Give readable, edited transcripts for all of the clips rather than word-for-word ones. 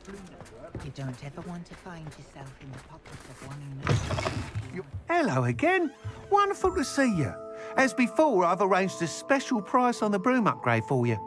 You don't ever want to find yourself in the pockets of one who knows you. Hello again. Wonderful to see you. As before, I've arranged a special price on the broom upgrade for you.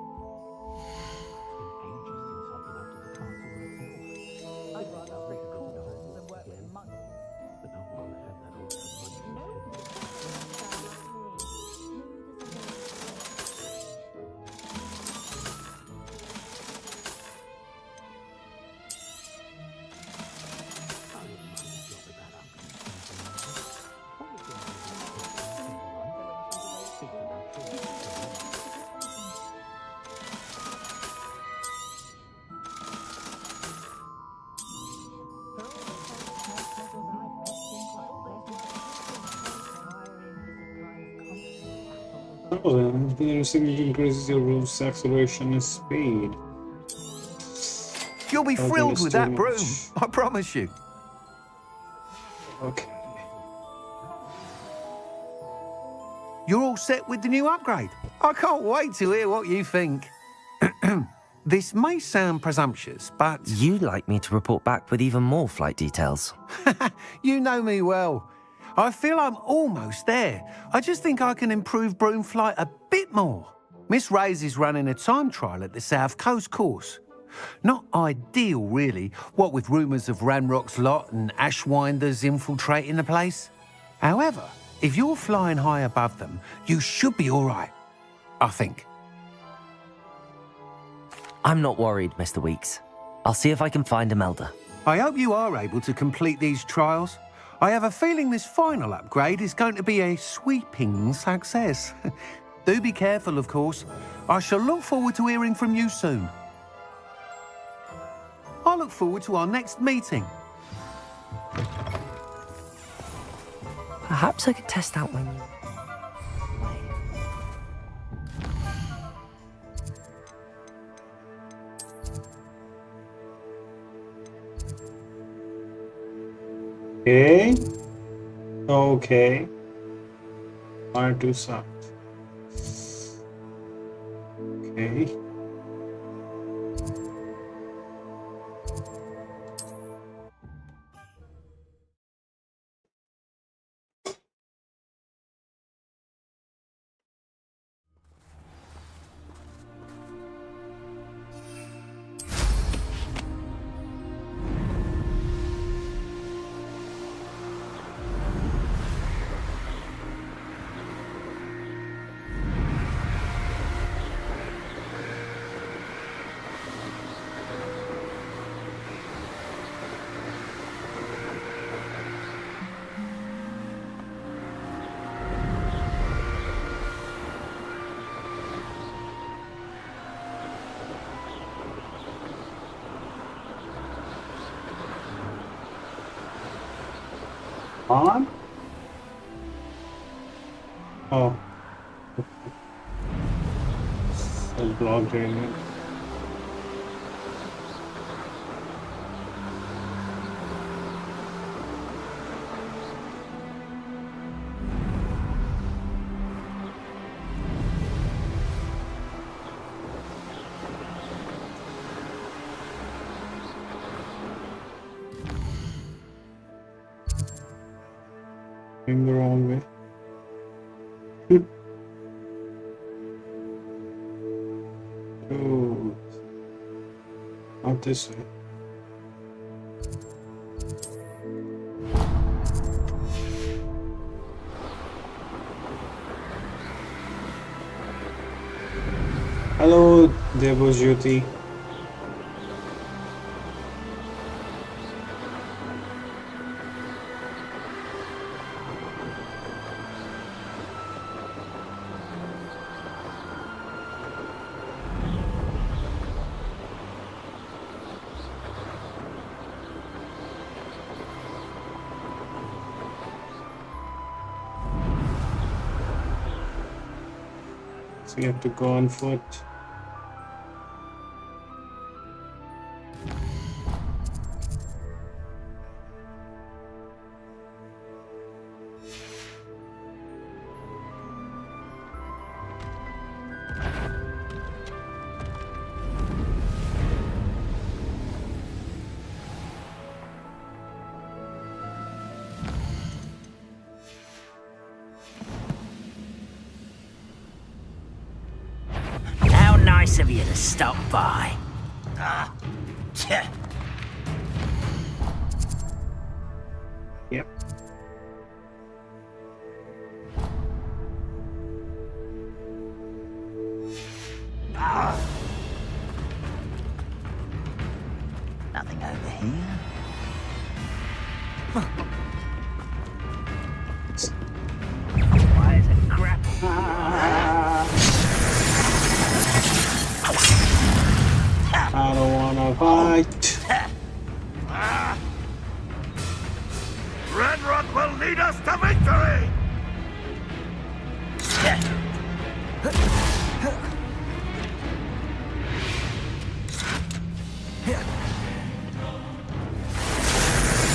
Oh, then the significant increases your roof's acceleration and speed. You'll be Okay, thrilled that's with too that broom, much. I promise you. Okay. You're all set with the new upgrade. I can't wait to hear what you think. This may sound presumptuous, but... You'd like me to report back with even more flight details. You know me well. I feel I'm almost there. I just think I can improve broom flight a bit more. Miss Ray's is running a time trial at the South Coast course. Not ideal, really, what with rumours of Ranrock's lot and Ashwinders infiltrating the place. However, if you're flying high above them, you should be all right, I think. I'm not worried, Mr. Weeks. I'll see if I can find Imelda. I hope you are able to complete these trials. I have a feeling this final upgrade is going to be a sweeping success. Do be careful, of course. I shall look forward to hearing from you soon. I look forward to our next meeting. Perhaps I could test out when you... Okay. Okay. Fire to south. Okay. On? Oh. So blocked area. Going the wrong way. Oh, not this way. Hello, Debojyoti. So you have to go on foot. Nice of you to stop by. Yeah. Yep. Nothing over here. Why is it grapple? I don't wanna fight. Red Rock will lead us to victory!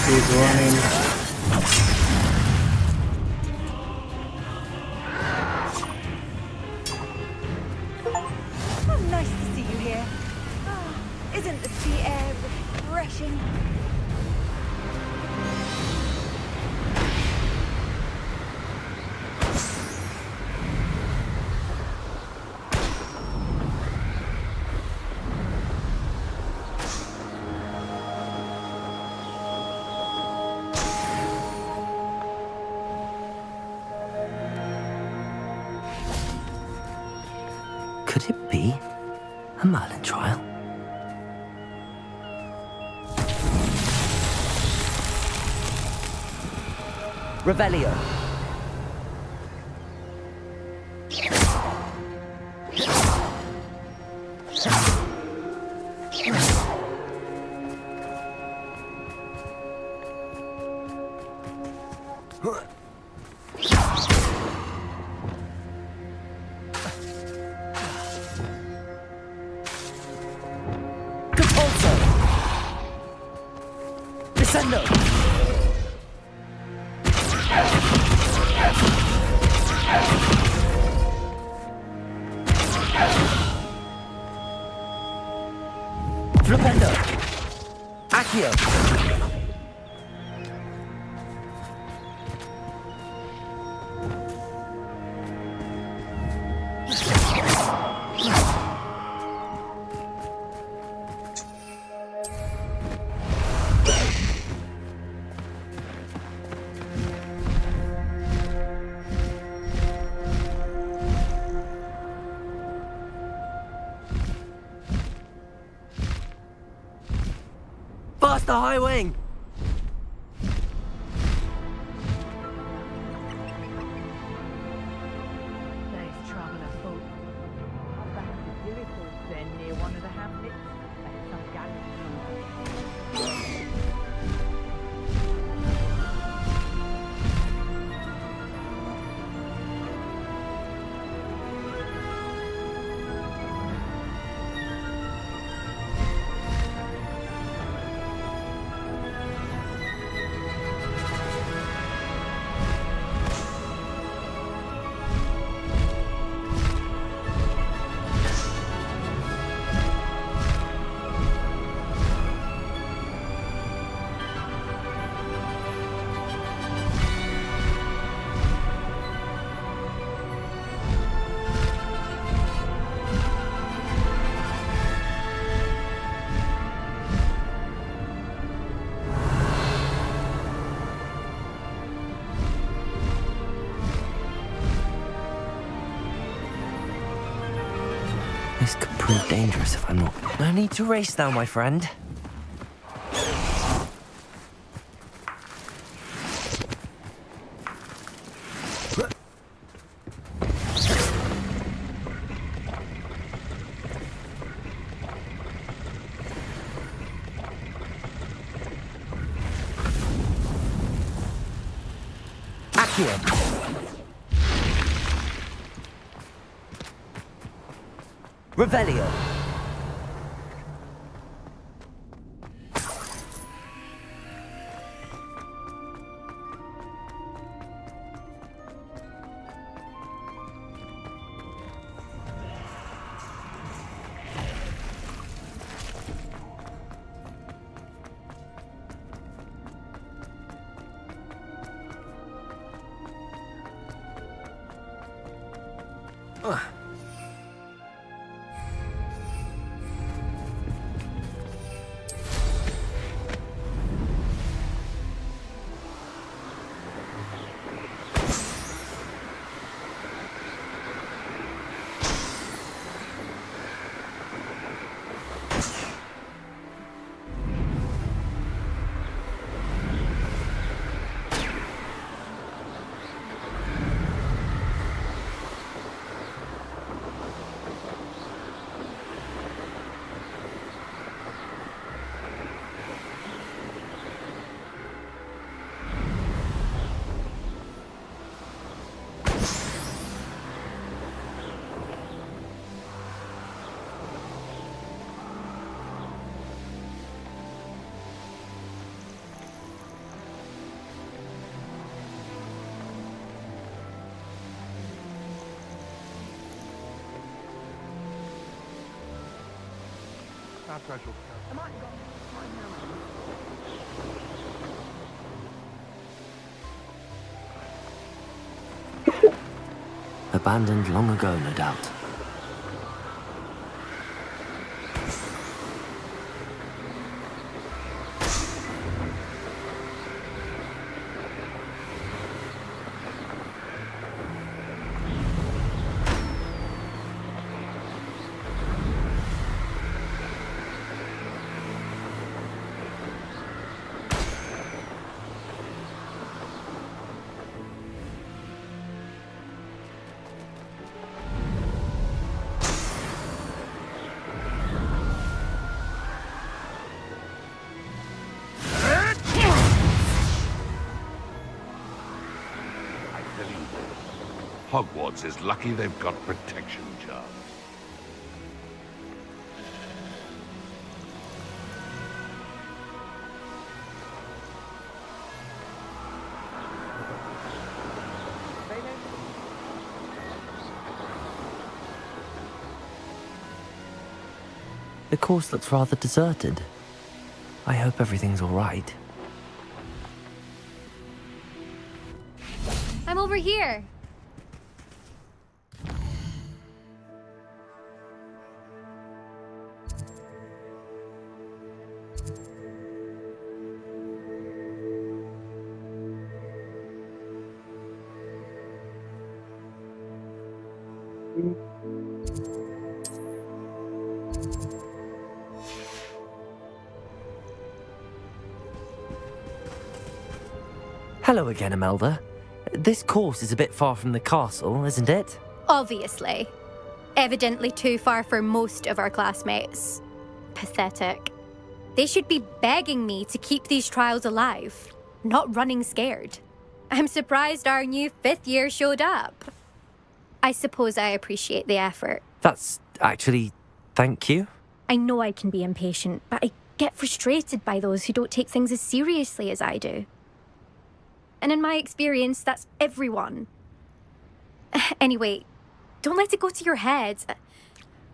He's running. Oh, nice to see you here. Oh, isn't the sea air refreshing? Could it be a Merlin trial? Revelio. Compulso. Descendo. Flipendo. Accio. Faster, high wing! There's trouble afoot. I'm back at the Peripherals then, near one of the hamlets. There's some gallery. This could prove dangerous if I'm not. No need to race now, my friend. Accio. Revelio. I might go. Abandoned long ago, no doubt. Hogwarts is lucky they've got protection charms. The course looks rather deserted. I hope everything's all right. I'm over here. Hello again, Imelda. This course is a bit far from the castle, isn't it? Obviously. Evidently too far for most of our classmates. Pathetic. They should be begging me to keep these trials alive, not running scared. I'm surprised our new 5th year showed up. I suppose I appreciate the effort. That's actually... thank you. I know I can be impatient, but I get frustrated by those who don't take things as seriously as I do. And in my experience, that's everyone. Anyway, don't let it go to your head.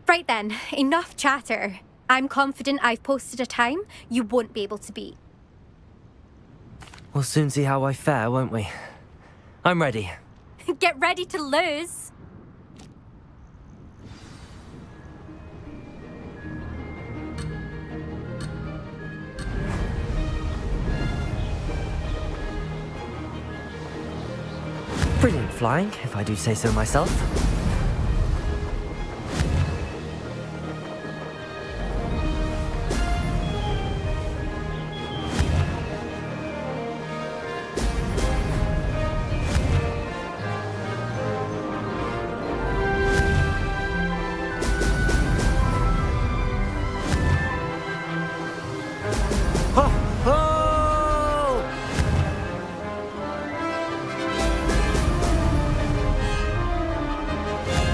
Right then, enough chatter. I'm confident I've posted a time you won't be able to beat. We'll soon see how I fare, won't we? I'm ready. Get ready to lose. Brilliant flying, if I do say so myself.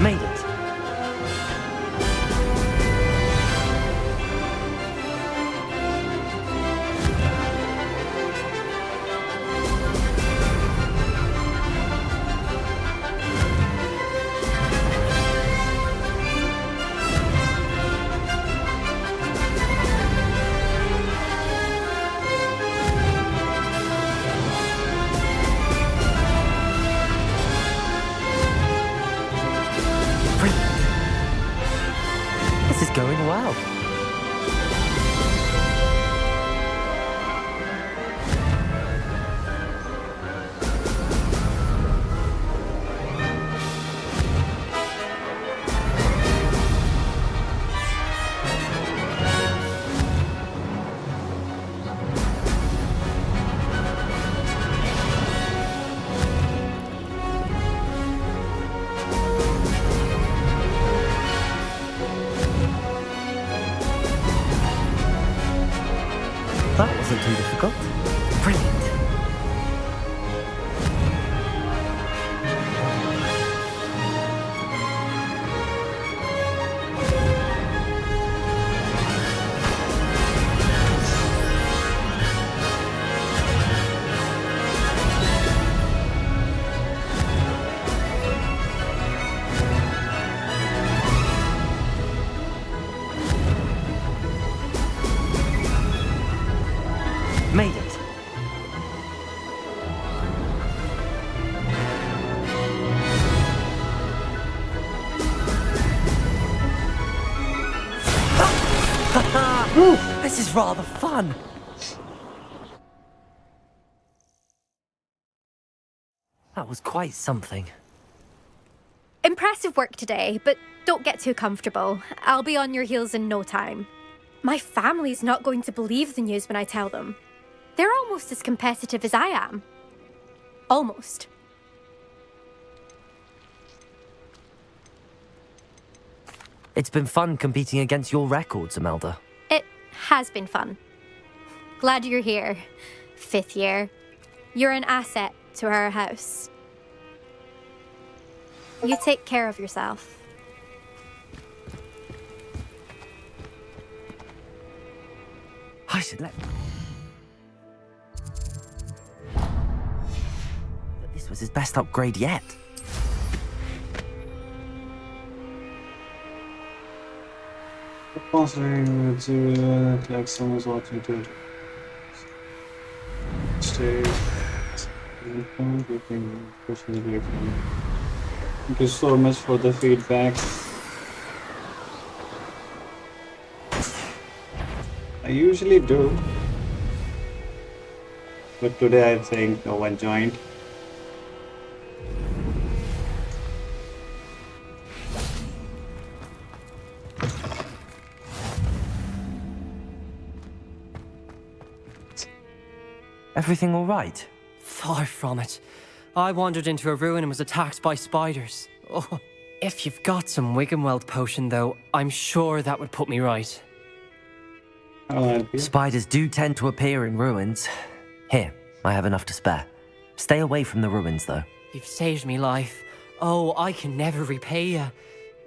Made it. This is going well. That wasn't too difficult. Brilliant. This is rather fun. That was quite something. Impressive work today, but don't get too comfortable. I'll be on your heels in no time. My family's not going to believe the news when I tell them. They're almost as competitive as I am. Almost. It's been fun competing against your records, Imelda. It has been fun. Glad you're here. 5th year. You're an asset to our house. You take care of yourself. I should let... But this was his best upgrade yet. Considering like someone's watching to stay. Thank you so much for the feedback. I usually do, but today I think no one joined. Everything all right? Far from it. I wandered into a ruin and was attacked by spiders. Oh, if you've got some Wiggenweld potion, though, I'm sure that would put me right. I'll help you. Spiders do tend to appear in ruins. Here, I have enough to spare. Stay away from the ruins, though. You've saved me life. Oh, I can never repay you.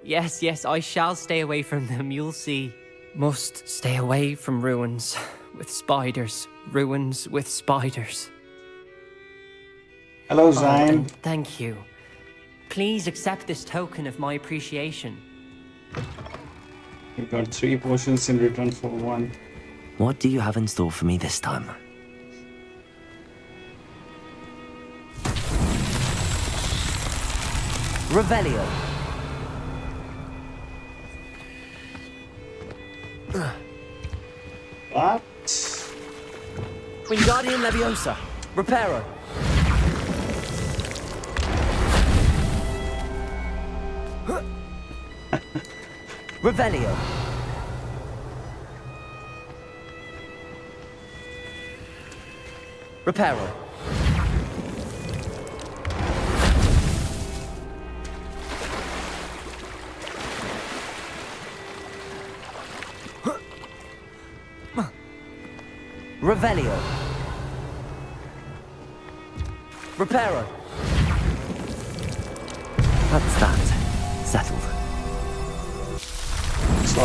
Yes, yes, I shall stay away from them, you'll see. Must stay away from ruins with spiders. Ruins with spiders. Hello, Oh, Zion. and thank you. Please accept this token of my appreciation. You got 3 potions in return for 1. What do you have in store for me this time? Revelio. What? Wingardium Leviosa. Reparo. Revelio. Reparo. Revelio. Reparo. That's that. Settled. So,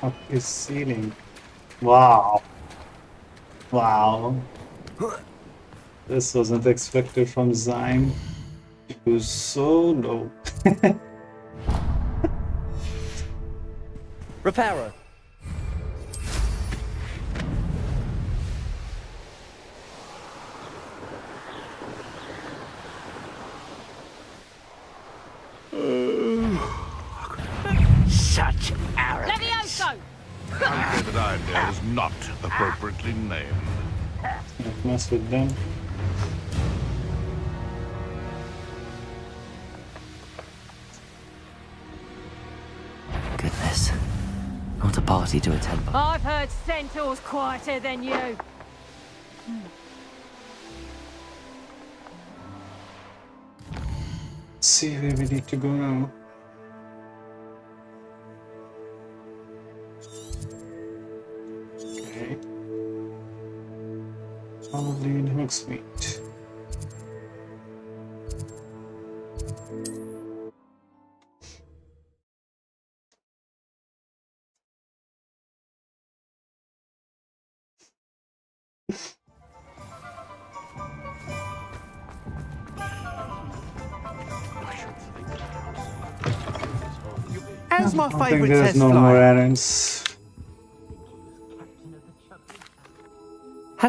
up his ceiling. Wow. Wow. This wasn't expected from Zyme. It was so low. Reparo. Such arrogance. Levioso! David Iredale is not appropriately named. Don't mess with them. Goodness. Not a party to attend, but I've heard Centaur's quieter than you. Let's see where we need to go now. Okay. Probably in Hogsmeade. How's my I think favourite there's test no flying? more errands.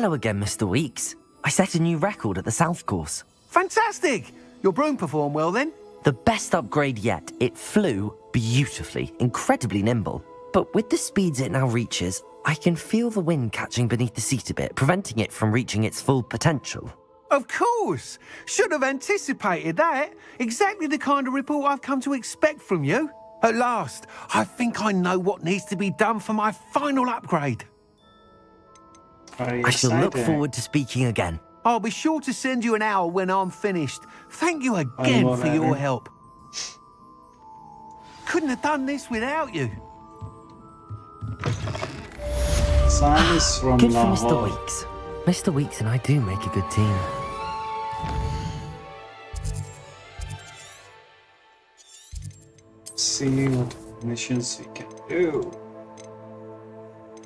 hello again, Mr. Weeks. I set a new record at the South Course. Fantastic! Your broom performed well then? The best upgrade yet. It flew beautifully, incredibly nimble. But with the speeds it now reaches, I can feel the wind catching beneath the seat a bit, preventing it from reaching its full potential. Of course! Should have anticipated that. Exactly the kind of report I've come to expect from you. At last, I think I know what needs to be done for my final upgrade. I shall look forward to speaking again. I'll be sure to send you an hour when I'm finished. Thank you again for your help. Couldn't have done this without you. Sign is from Good for Lahore. Mr. Weeks. Mr. Weeks and I do make a good team. See what missions we can do.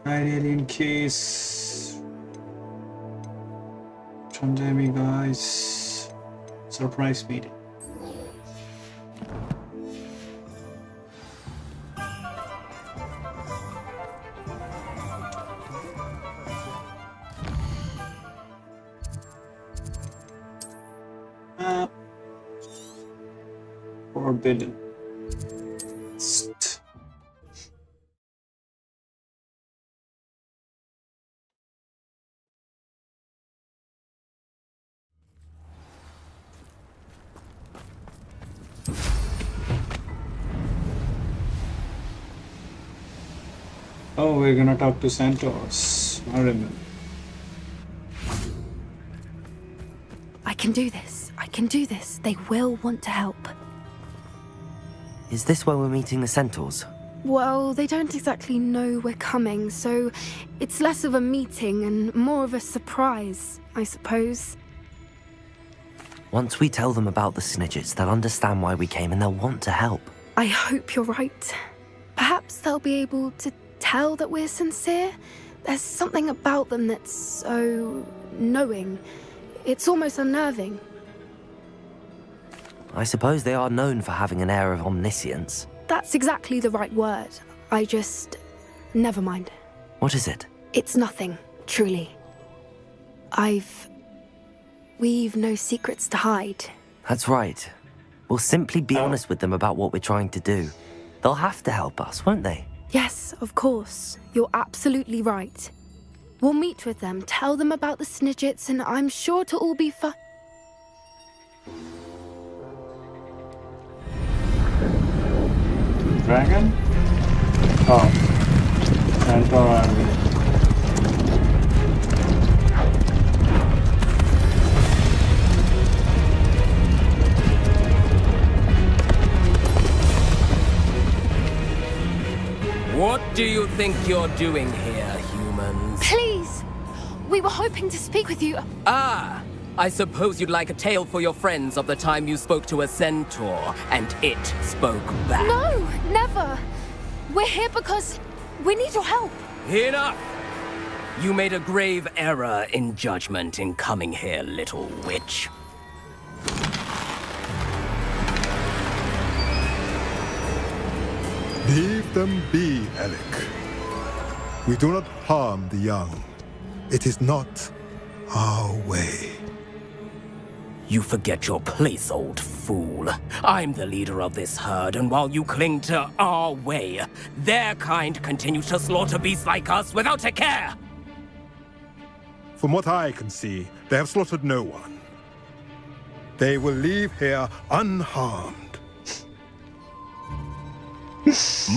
Ideally, in case pandemic, guys, surprise meeting. Forbidden. Oh, we're gonna talk to Centaurs. I remember. I can do this. I can do this. They will want to help. Is this where we're meeting the Centaurs? Well, they don't exactly know we're coming, so it's less of a meeting and more of a surprise, I suppose. Once we tell them about the Snidgets, they'll understand why we came and they'll want to help. I hope you're right. Perhaps they'll be able to tell that we're sincere. There's something about them that's so knowing. It's almost unnerving. I suppose they are known for having an air of omniscience. That's exactly the right word. Never mind. What is it? It's nothing, truly. We've no secrets to hide. That's right. We'll simply be honest with them about what we're trying to do. They'll have to help us, won't they? Yes, of course. You're absolutely right. We'll meet with them, tell them about the Snidgets, and I'm sure to all be fine. Dragon? Oh. Centaur army. What do you think you're doing here, humans? Please! We were hoping to speak with you. Ah! I suppose you'd like a tale for your friends of the time you spoke to a centaur, and it spoke back. No, never! We're here because we need your help. Enough! You made a grave error in judgment in coming here, little witch. Leave them be, Alec. We do not harm the young. It is not our way. You forget your place, old fool. I'm the leader of this herd, and while you cling to our way, their kind continue to slaughter beasts like us without a care! From what I can see, they have slaughtered no one. They will leave here unharmed.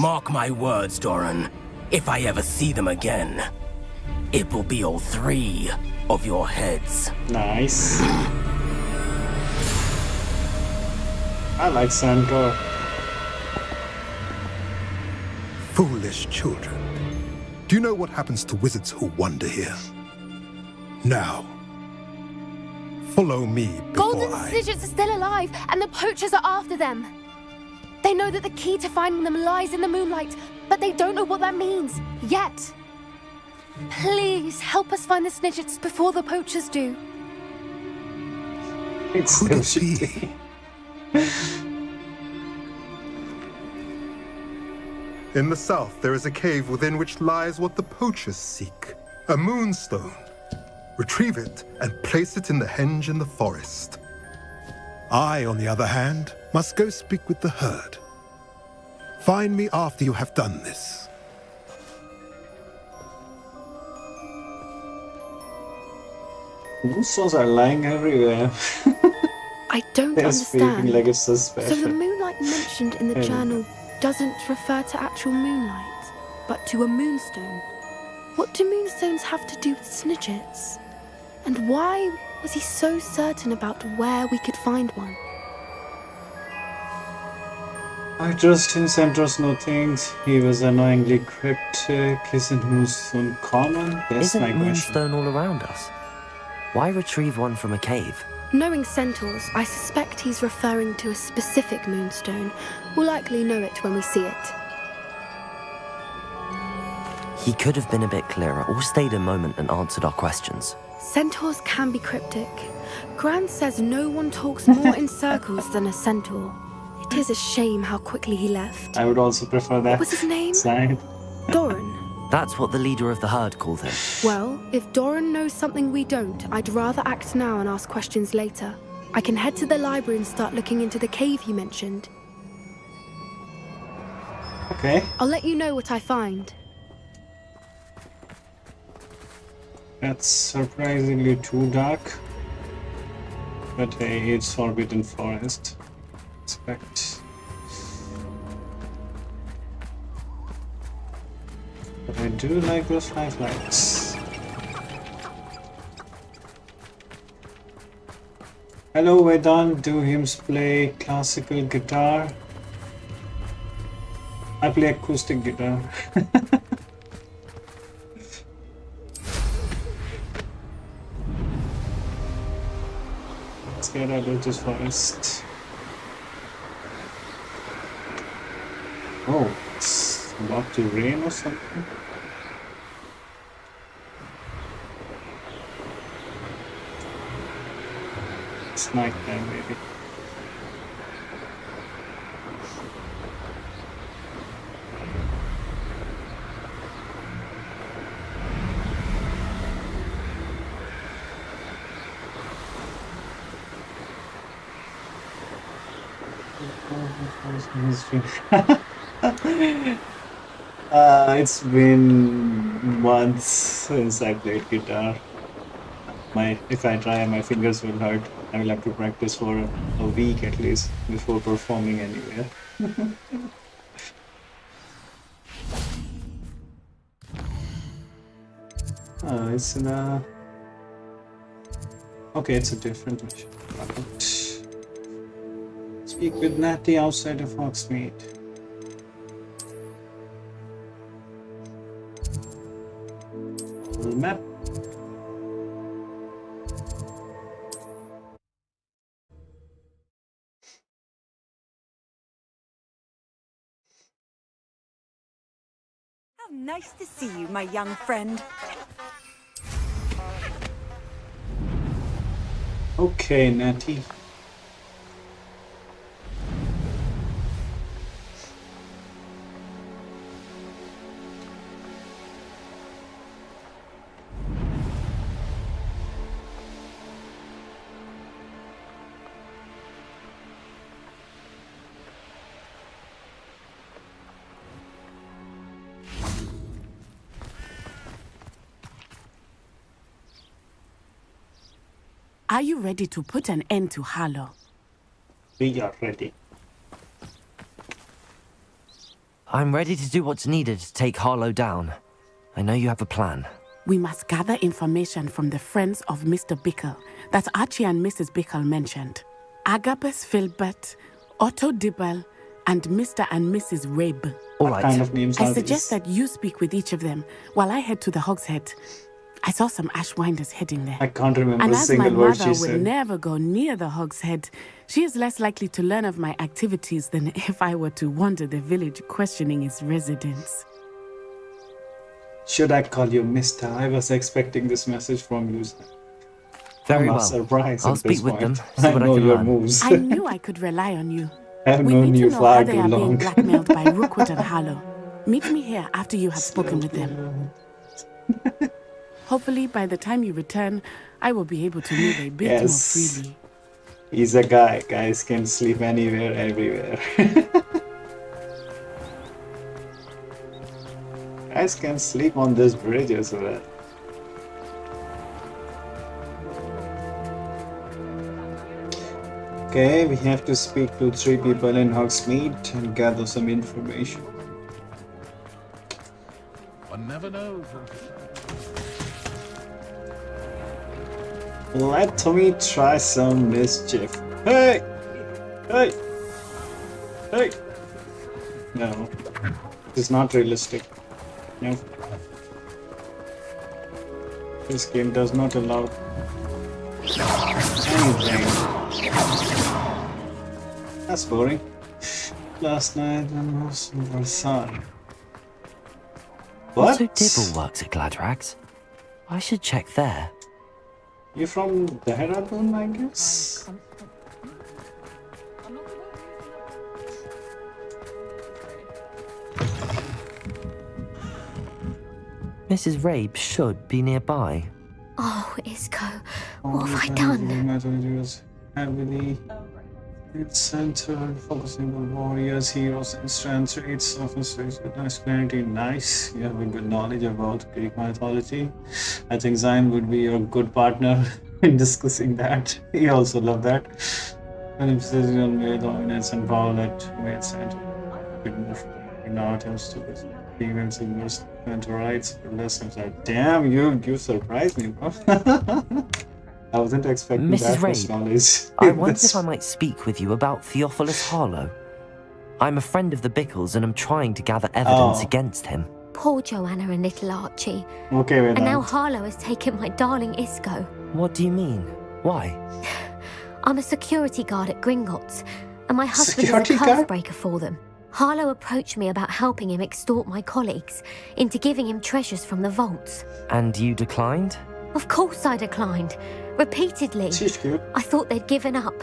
Mark my words, Doran. If I ever see them again, it will be all 3 of your heads. Nice. I like Centaur. Foolish children. Do you know what happens to wizards who wander here? Now, follow me before Golden Snidgets are still alive, and the poachers are after them. They know that the key to finding them lies in the moonlight, but they don't know what that means, yet. Please, help us find the Snidgets before the poachers do. It's Could it be? In the south, there is a cave within which lies what the poachers seek. A moonstone. retrieve it, and place it in the henge in the forest. I, on the other hand, must go speak with the herd. Find me after you have done this. Moonstones are lying everywhere. I don't They're speaking understand. like it's so So the special. moonlight mentioned in the journal doesn't refer to actual moonlight, but to a moonstone. What do moonstones have to do with Snidgets? And why was he so certain about where we could find one? I trust him, Centaurs know things. He was annoyingly cryptic. Isn't Moonstone common? Yes, Isn't my question. Moonstone all around us? Why retrieve one from a cave? Knowing centaurs, I suspect he's referring to a specific moonstone. We'll likely know it when we see it. He could have been a bit clearer or stayed a moment and answered our questions. Centaurs can be cryptic. Gran says no one talks more in circles than a centaur. It is a shame how quickly he left. I would also prefer that. What was his name? Side. Doran. That's what the leader of the herd called him. Well, if Doran knows something we don't, I'd rather act now and ask questions later. I can head to the library and start looking into the cave you mentioned. Okay. I'll let you know what I find. That's surprisingly too dark. But hey, it's Forbidden Forest. Expect. But I do like those flashlights. Hello, Vedant. Do hymns play classical guitar? I play acoustic guitar. Let's get out of this forest. Oh, it's about to rain or something. It's night time, maybe. It's been months since I played guitar. If I try, my fingers will hurt. I will have to practice for a week at least before performing anywhere. It's in a... Okay, it's a different mission. Right. Speak with Natty outside of Hogsmeade. Map. How nice to see you, my young friend. Okay, Natty. Are you ready to put an end to Harlow? We are ready. I'm ready to do what's needed to take Harlow down. I know you have a plan. We must gather information from the friends of Mr. Bickle that Archie and Mrs. Bickle mentioned. Agabus Filbert, Otto Dibble, and Mr. and Mrs. Rabe. All right. What kind of names I are suggest these? that you speak with each of them while I head to the Hogshead. I saw some Ashwinders heading there. I can't remember And a as my single word mother she would said. never go near the Hogshead, she is less likely to learn of my activities than if I were to wander the village questioning its residents. Should I call you Mister? I was expecting this message from you. Very I'm well. surprised I'll at this speak with them, point. see I what I know can your learn. moves. I knew I could rely on you. I've We known need you to know far how they too are being long. blackmailed by Rookwood and Harlow. Meet me here after you have spoken with them. Hopefully, by the time you return, I will be able to move a bit more freely. He's a guy. Guys can sleep anywhere, everywhere. Guys can sleep on this bridge as well. Okay, we have to speak to 3 people in Hogsmeade and gather some information. One never knows. Let me try some mischief. Hey! Hey! Hey! No. It's not realistic. No. This game does not allow anything. That's boring. Last night and was Versailles. What? Otto Dibble works at Gladrags. I should check there. You're from Dehradun, I guess? Mrs. Rabe should be nearby. Oh, Isco, what have I done? Heavily it's centered, focusing on warriors, heroes, and strength traits, officers with masculinity. Nice. You have a good knowledge about Greek mythology. I think Zion would be your good partner in discussing that. He also loved that. And emphasis on male dominance and power that made center a bit more in items to this. Female singers and rights for lessons. Damn, you surprised me, bro. I wasn't expecting Mrs. that much Rabe, knowledge. I wonder if I might speak with you about Theophilus Harlow. I'm a friend of the Bickles and I'm trying to gather evidence against him. Poor Joanna and little Archie. Okay with And that. now Harlow has taken my darling Isco. What do you mean? Why? I'm a security guard at Gringotts, and my husband Security is a guard? curse breaker for them. Harlow approached me about helping him extort my colleagues into giving him treasures from the vaults. And you declined? Of course I declined. Repeatedly. She's cute. I thought they'd given up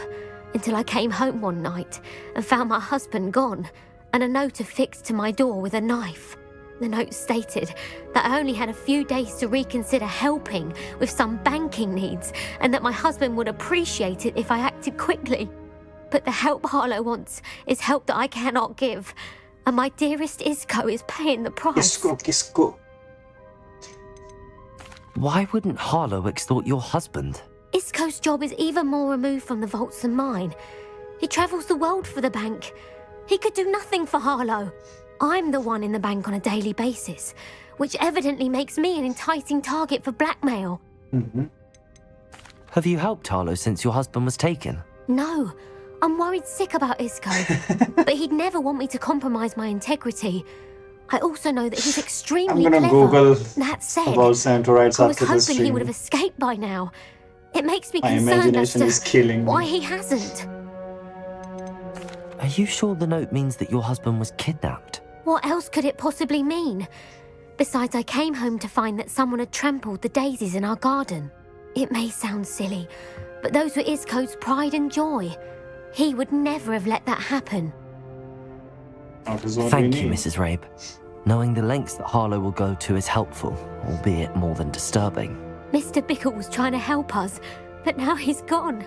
until I came home one night and found my husband gone and a note affixed to my door with a knife. The note stated that I only had a few days to reconsider helping with some banking needs and that my husband would appreciate it if I acted quickly. But the help Harlow wants is help that I cannot give, and my dearest Isco is paying the price. Isco. Why wouldn't Harlow extort your husband? Isco's job is even more removed from the vaults than mine. He travels the world for the bank. He could do nothing for Harlow. I'm the one in the bank on a daily basis, which evidently makes me an enticing target for blackmail. Have you helped Harlow since your husband was taken? No, I'm worried sick about Isco, but he'd never want me to compromise my integrity. I also know that he's extremely I'm gonna clever. Google That said, about Centaurites I was after this hoping he would stream. have escaped by now. It makes me My concerned as imagination to is killing me. why he hasn't. Are you sure the note means that your husband was kidnapped? What else could it possibly mean? Besides, I came home to find that someone had trampled the daisies in our garden. It may sound silly, but those were Isco's pride and joy. He would never have let that happen. That is what Thank we you, need. Mrs. Rabe. Knowing the lengths that Harlow will go to is helpful, albeit more than disturbing. Mr. Bickle was trying to help us, but now he's gone.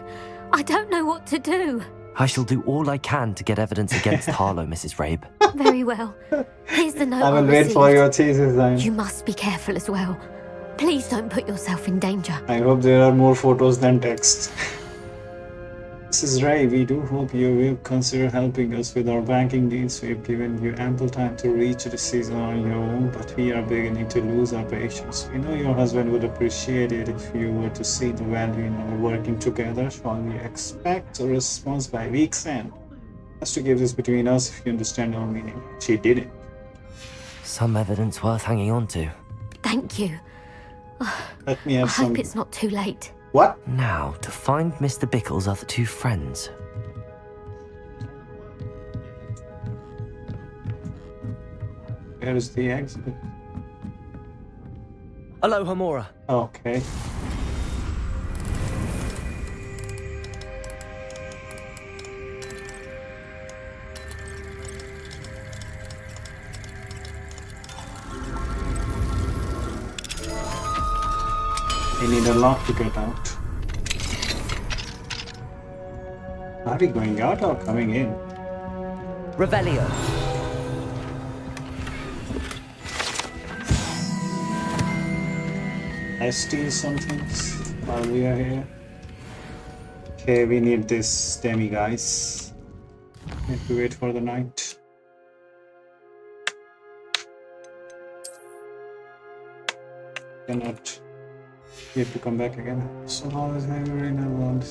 I don't know what to do. I shall do all I can to get evidence against Harlow, Mrs. Rabe. Very well. Here's the note I will wait received. for your thesis then. You must be careful as well. Please don't put yourself in danger. I hope there are more photos than text. Mrs. Ray, we do hope you will consider helping us with our banking needs. We've given you ample time to reach a decision on your own, but we are beginning to lose our patience. We know your husband would appreciate it if you were to see the value in our working together. Shall we expect a response by week's end? Just to keep this between us, if you understand our meaning. She did it. Some evidence worth hanging on to. Thank you. Let me have I some. hope it's not too late. What? Now, to find Mr. Bickle's other two friends. Where is the exit? Hello, Hamora. Okay. We need a lock to get out. Are we going out or coming in? Revelio. I steal some things while we are here. Okay, we need this demi, guys. Need to wait for the night. Cannot. We have to come back again. So how is heavy rain around?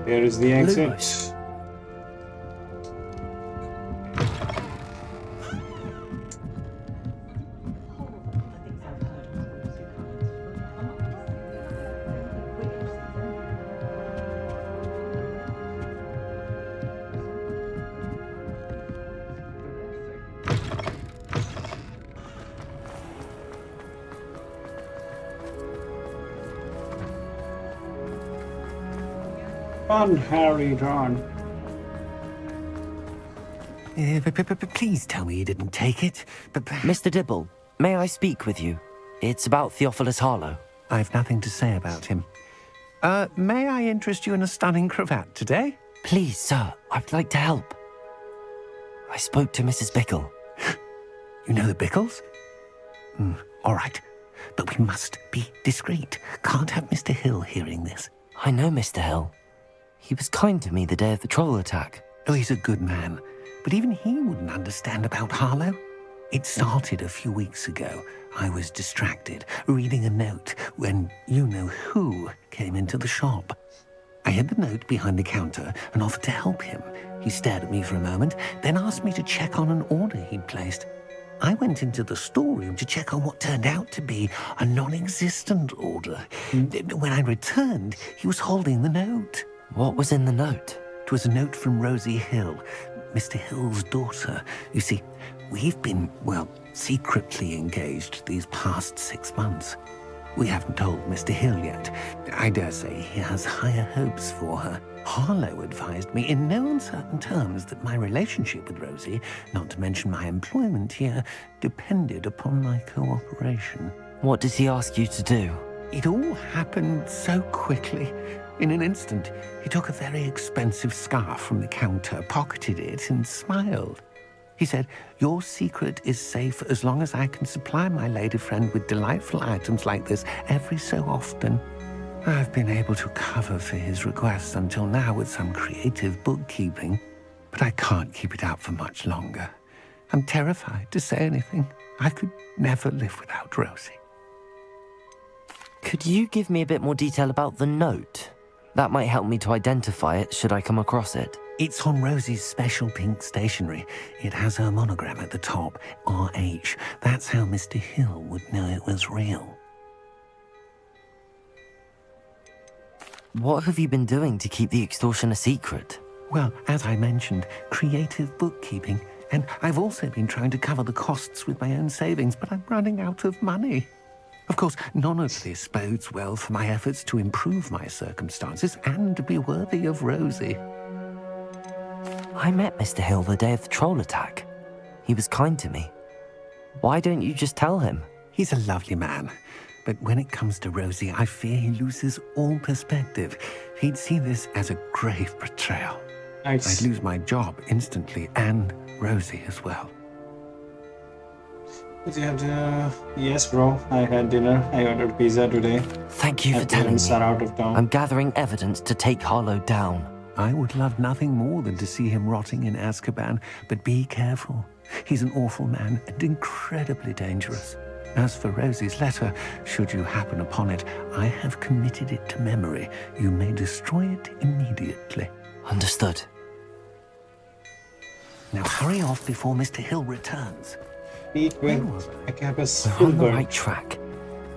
Here is the exit. Lewis. Run, Harry, run. Please tell me you didn't take it. Mr. Dibble, may I speak with you? It's about Theophilus Harlow. I've nothing to say about him. May I interest you in a stunning cravat today? Please, sir, I'd like to help. I spoke to Mrs. Bickle. You know the Bickles? All right. But we must be discreet. Can't have Mr. Hill hearing this. I know Mr. Hill. He was kind to me the day of the troll attack. Oh, he's a good man. But even he wouldn't understand about Harlow. It started a few weeks ago. I was distracted, reading a note, when you-know-who came into the shop. I hid the note behind the counter and offered to help him. He stared at me for a moment, then asked me to check on an order he'd placed. I went into the storeroom to check on what turned out to be a non-existent order. When I returned, he was holding the note. What was in the note? It was a note from Rosie Hill, Mr. Hill's daughter. You see, we've been, secretly engaged these past 6 months. We haven't told Mr. Hill yet. I dare say he has higher hopes for her. Harlow advised me in no uncertain terms that my relationship with Rosie, not to mention my employment here, depended upon my cooperation. What does he ask you to do? It all happened so quickly. In an instant, he took a very expensive scarf from the counter, pocketed it, and smiled. He said, "Your secret is safe as long as I can supply my lady friend with delightful items like this every so often." I've been able to cover for his requests until now with some creative bookkeeping, but I can't keep it out for much longer. I'm terrified to say anything. I could never live without Rosie. Could you give me a bit more detail about the note? That might help me to identify it should I come across it. It's on Rosie's special pink stationery. It has her monogram at the top, RH. That's how Mr. Hill would know it was real. What have you been doing to keep the extortion a secret? Well, as I mentioned, creative bookkeeping. And I've also been trying to cover the costs with my own savings, but I'm running out of money. Of course, none of this bodes well for my efforts to improve my circumstances and to be worthy of Rosie. I met Mr. Hill the day of the troll attack. He was kind to me. Why don't you just tell him? He's a lovely man. But when it comes to Rosie, I fear he loses all perspective. He'd see this as a grave betrayal. Nice. I'd lose my job instantly, and Rosie as well. Did you have dinner? Yes, bro. I had dinner. I ordered pizza today. Thank you for telling me. Are out of town. I'm gathering evidence to take Harlow down. I would love nothing more than to see him rotting in Azkaban, but be careful. He's an awful man and incredibly dangerous. As for Rosie's letter, should you happen upon it, I have committed it to memory. You may destroy it immediately. Understood. Now hurry off before Mr. Hill returns. Speak with Agabus We're on the Filbert. right track.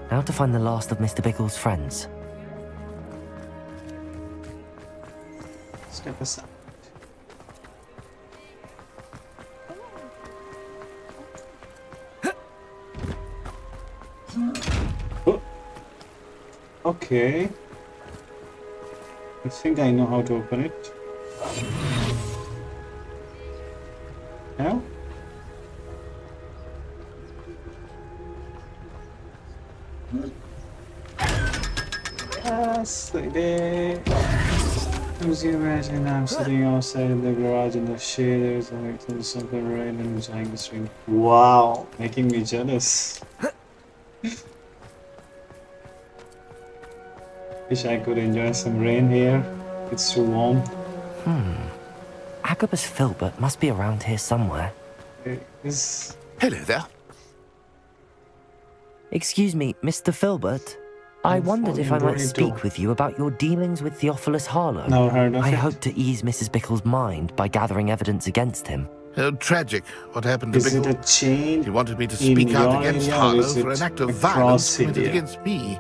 Now to find the last of Mr. Bickle's friends. Step aside. Oh. Okay. I think I know how to open it. No? Yes, they. As you imagine, I'm sitting outside in the garage in the shade. There's something rain and enjoying the stream. Wow, making me jealous. Wish I could enjoy some rain here. It's too warm. Agabus Filbert must be around here somewhere. Hello there. Excuse me, Mr. Filbert. I wondered if I might speak with you about your dealings with Theophilus Harlow. Never heard of I it. hope to ease Mrs. Bickle's mind by gathering evidence against him. Tragic what happened to Is it Bickle. a chain? He wanted me to in speak out your against area, or Harlow is for it an act of across violence committed India? against me.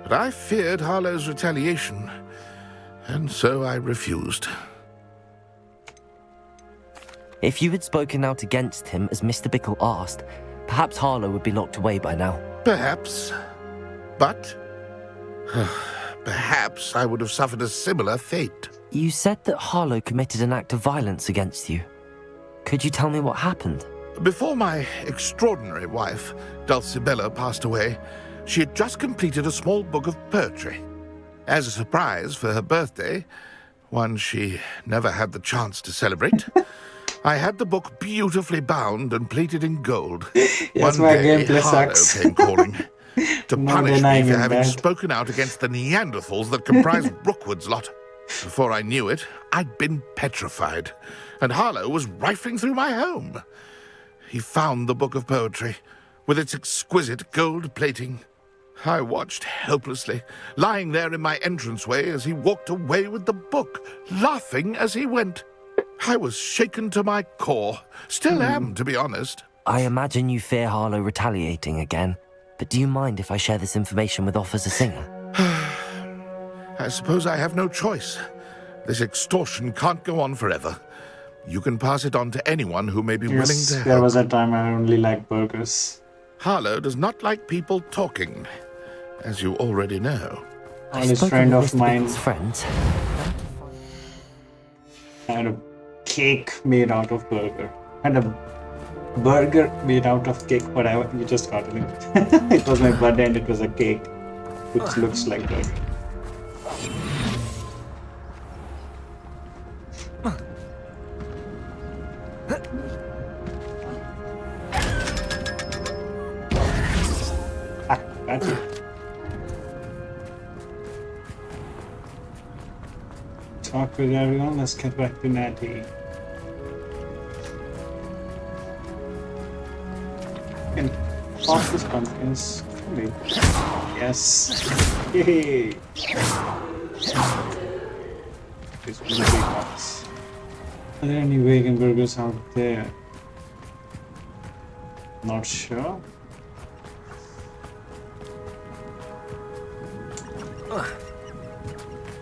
But I feared Harlow's retaliation, and so I refused. If you had spoken out against him as Mr. Bickle asked, perhaps Harlow would be locked away by now. Perhaps. But perhaps I would have suffered a similar fate. You said that Harlow committed an act of violence against you. Could you tell me what happened? Before my extraordinary wife, Dulcibella, passed away, she had just completed a small book of poetry. As a surprise for her birthday, one she never had the chance to celebrate, I had the book beautifully bound and plated in gold. Yes, One my day, gameplay Harlow sucks. came calling to No punish me denying for it, having man. spoken out against the Neanderthals that comprise Rookwood's lot. Before I knew it, I'd been petrified, and Harlow was rifling through my home. He found the book of poetry, with its exquisite gold plating. I watched helplessly, lying there in my entranceway as he walked away with the book, laughing as he went. I was shaken to my core. Still am, to be honest. I imagine you fear Harlow retaliating again, but do you mind if I share this information with Officer Singer? I suppose I have no choice. This extortion can't go on forever. You can pass it on to anyone who may be willing Yes, to there help. was a time I only liked burgers. Harlow does not like people talking, as you already know. All his friend of Mr. mine Bickle's friends. had a cake made out of burger. Had a burger made out of cake, whatever. You just got it. It was my birthday and it was a cake, which looks like burger. Got you. Talk with everyone. Let's get back to Natty. Can pop this pumpkins. Fully. Yes. Yay. These really big ones. Are there any vegan burgers out there? Not sure.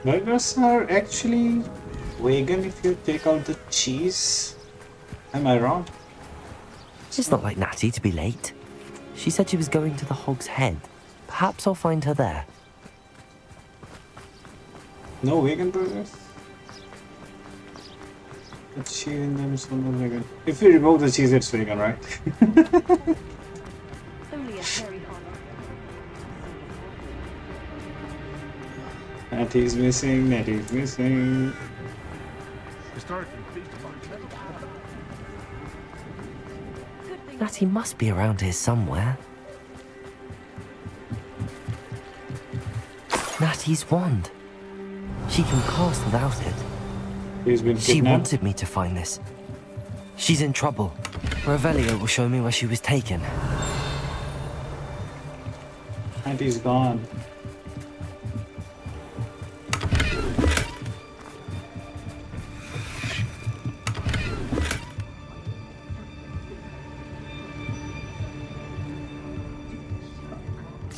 Burgers are actually vegan if you take out the cheese. Am I wrong? It's not like Natty to be late. She said she was going to the Hog's Head. Perhaps I'll find her there. No vegan burgers? The cheese in them is not vegan. If you remove the cheese, it's vegan, right? Only a very hot. Natty's missing, Natty's missing. Natty must be around here somewhere. Natty's wand. She can cast without it. He's been She kidnapped. wanted me to find this. She's in trouble. Revelio will show me where she was taken. Natty's gone.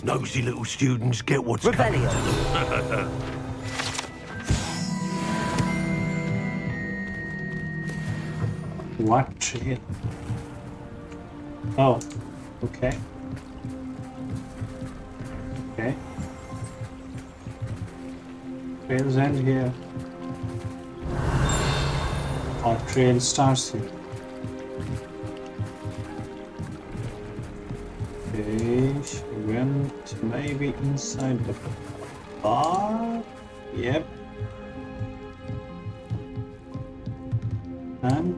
Nosy little students get what's Revelio. coming to them. What trail? Oh, okay. Okay. Trails end here. Or trail starts here. Okay, she went. maybe inside the bar? Yep. And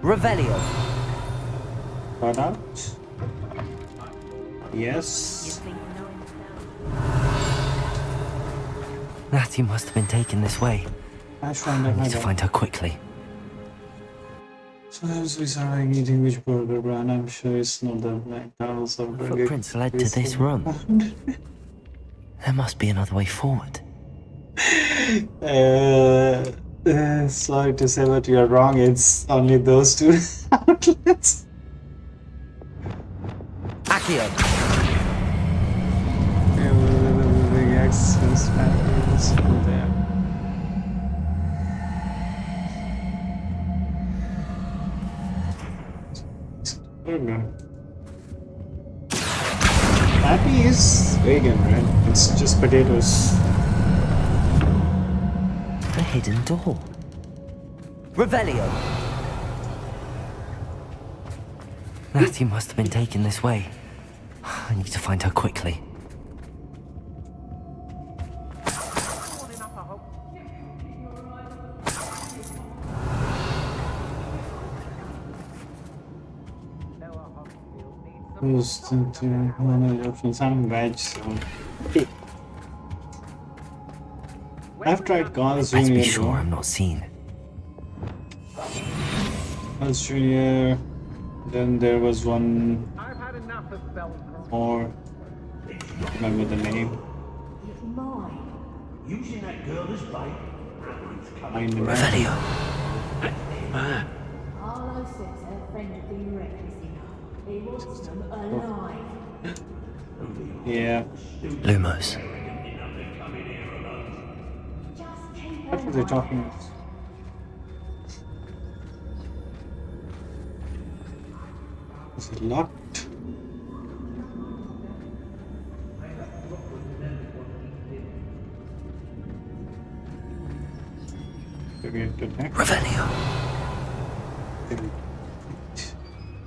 Revelio. got out. Yes. Natty must have been taken this way. I need to find her quickly. So as we started eating which burger brand, I'm sure it's not the McDonald's or Burger King. Footprints led to this room. There must be another way forward. Sorry to say, but you're wrong. It's only those two outlets. Accio. The access factory is still there. Burger. Patty is vegan, right? It's just potatoes. A hidden door. Revelio. Natty must have been taken this way. I need to find her quickly. Some veg, so. I've tried Carl's Jr. Let's be sure I'm not seen. Carl's Jr. Then there was one more. I don't remember the name. Using that girl as bait. Revelio. Arlo says her friend had been reckless enough. He wants them alive. Yeah. Lumos. What were they talking about? Is it locked? Revelio.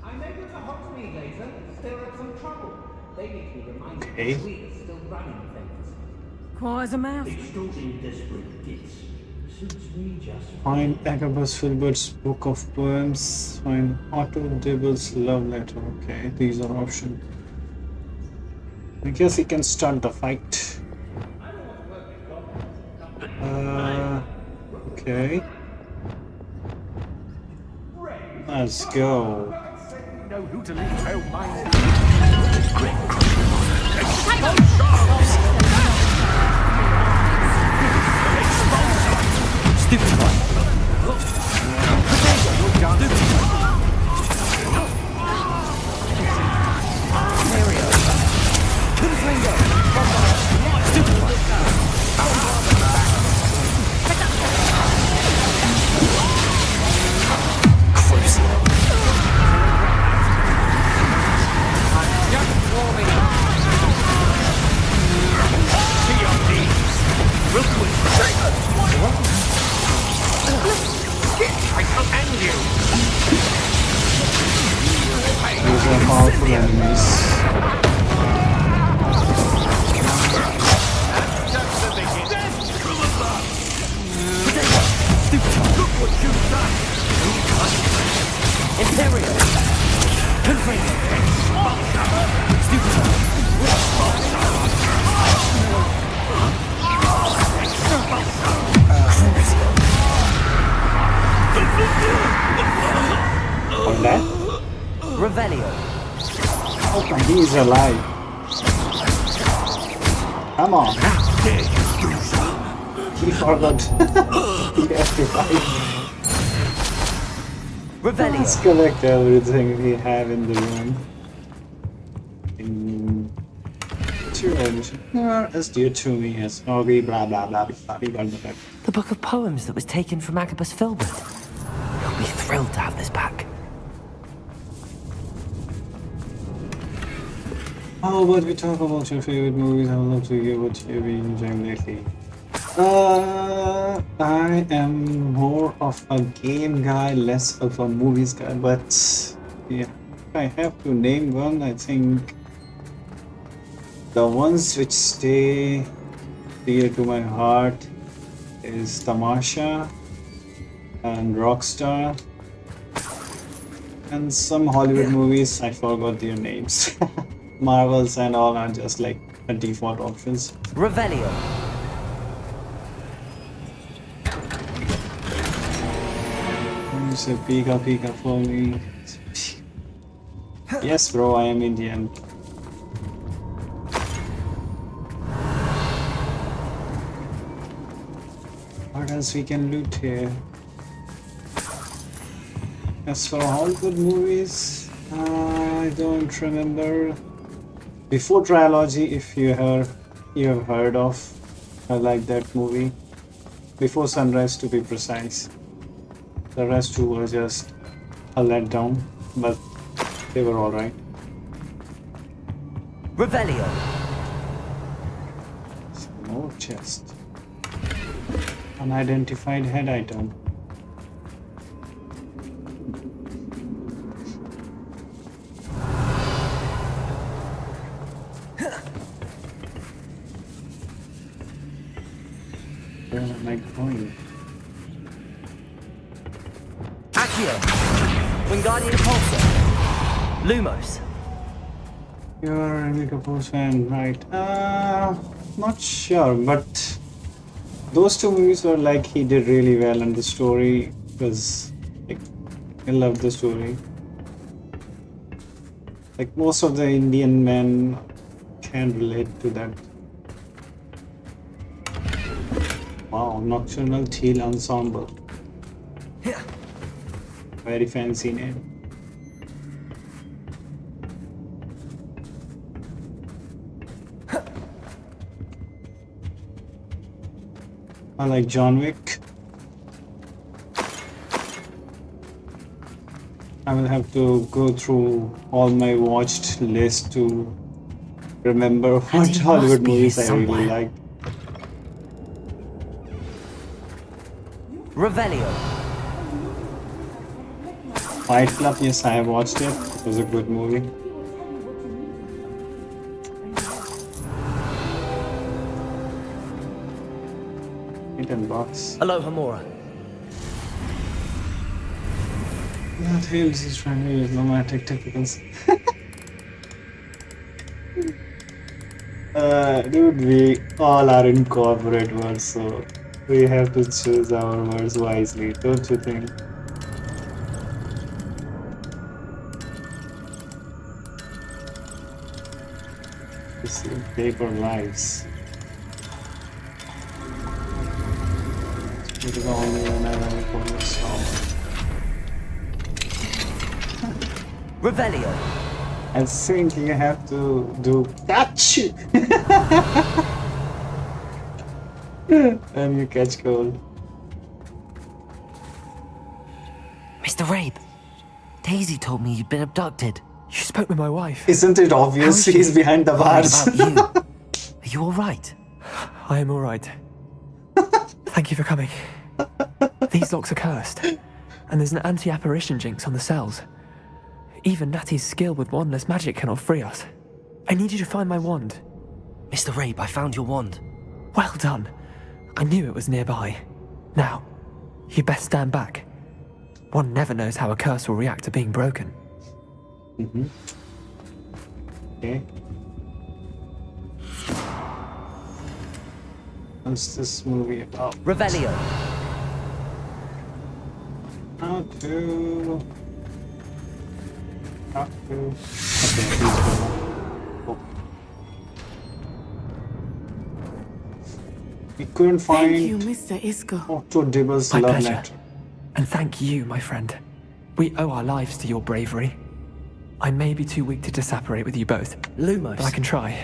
I'm able to Hogsmeade later. Still at some trouble. They need to be reminded Okay. that we're still running things. Quiet as a mouse. Extorting desperate gits. Suits me just Find Agabus Filbert's book of poems. Find Otto Dibble's love letter. Okay, these are options. I guess he can start the fight. Okay. Let's go. Know who to leave hell mine. Stupid one. Stupid one. These are powerful enemies. Look what you've done! Imperial! Confringo! On that? Revelio! Oh my, he's alive. Come on. He forgot. He has to fight. Revelio! Let's collect everything we have in the room. As dear to me as Augie, blah blah blah blah blah. The book of poems that was taken from Agabus Filbert. He'll be thrilled to have this back. How about we talk about your favorite movies? I would love to hear what you've been enjoying lately. I am more of a game guy, less of a movies guy, but yeah, if I have to name one, I think The ones which stay dear to my heart is Tamasha and Rockstar and some Hollywood movies. I forgot their names. Marvels and all are just like a default options. Revelio. So Pika for me. Yes, bro, I am Indian. What else we can loot here? As for all good movies, I don't remember. Before Trilogy, if you have heard of, I like that movie. Before Sunrise, to be precise. The rest two were just a letdown, but they were alright. Revelio. More chest. Unidentified head item. Where am I going? Accio. Wingardium Pulsar. Lumos. You're a Enrico Post fan, right? Not sure, but those two movies were like he did really well, and the story was like I loved the story. Like most of the Indian men can relate to that. Wow, Nocturnal Teal Ensemble. Very fancy name. I like John Wick. I will have to go through all my watched list to remember what Hollywood movies I really like. Revelio. Fight Club, yes, I have watched it. It was a good movie. Hidden box. Aloha Mora. Not Hills is trying to use nomadic typicals. Dude, we all are in corporate world, so we have to choose our words wisely, don't you think? You see, paper lives. It is the only one I ever recall this song. Revelio. I think you have to do catch and you catch cold. Mr. Rabe, Daisy told me you'd been abducted. You spoke with my wife. Isn't it obvious he's behind the bars? What about you? Are you all right? I am all right. Thank you for coming. These locks are cursed, and there's an anti-apparition jinx on the cells. Even Natty's skill with wandless magic cannot free us. I need you to find my wand. Mr. Rabe, I found your wand. Well done. I knew it was nearby. Now, you best stand back. One never knows how a curse will react to being broken. Mm-hmm. Okay. What's this movie about? Revelio. How to... Okay, he's gonna... Oh. We couldn't find... Thank you, Mr. Isco. Otto Dibble's My love pleasure. letter. And thank you, my friend. We owe our lives to your bravery. I may be too weak to disapparate with you both. Lumos. But I can try.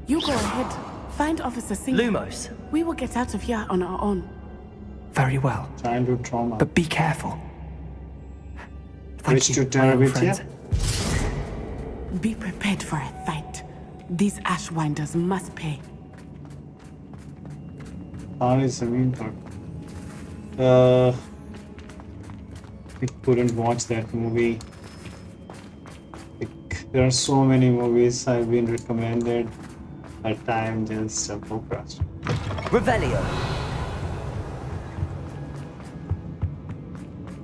You go ahead. Find Officer Singh. Lumos. We will get out of here on our own. Very well. Childhood trauma. But be careful. Thank Which you, to my old with friends. Be prepared for a fight. These Ashwinders must pay. Is the main part. I couldn't watch that movie. Like, there are so many movies I've been recommended. But time just focused. Revelio.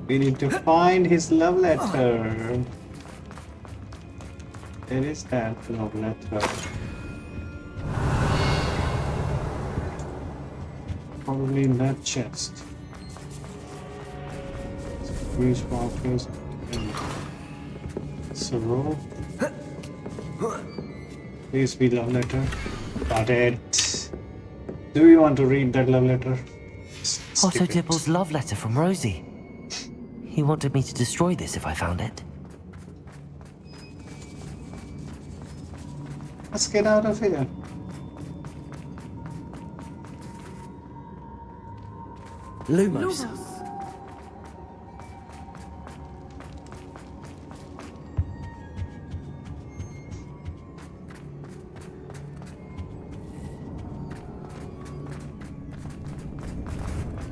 We need to find his love letter. Where is that love letter? Probably in that chest. Freeze markers. So, please be love letter. Got it. Do you want to read that love letter? Otto Dibble's love letter from Rosie. He wanted me to destroy this if I found it. Let's get out of here. Lumos.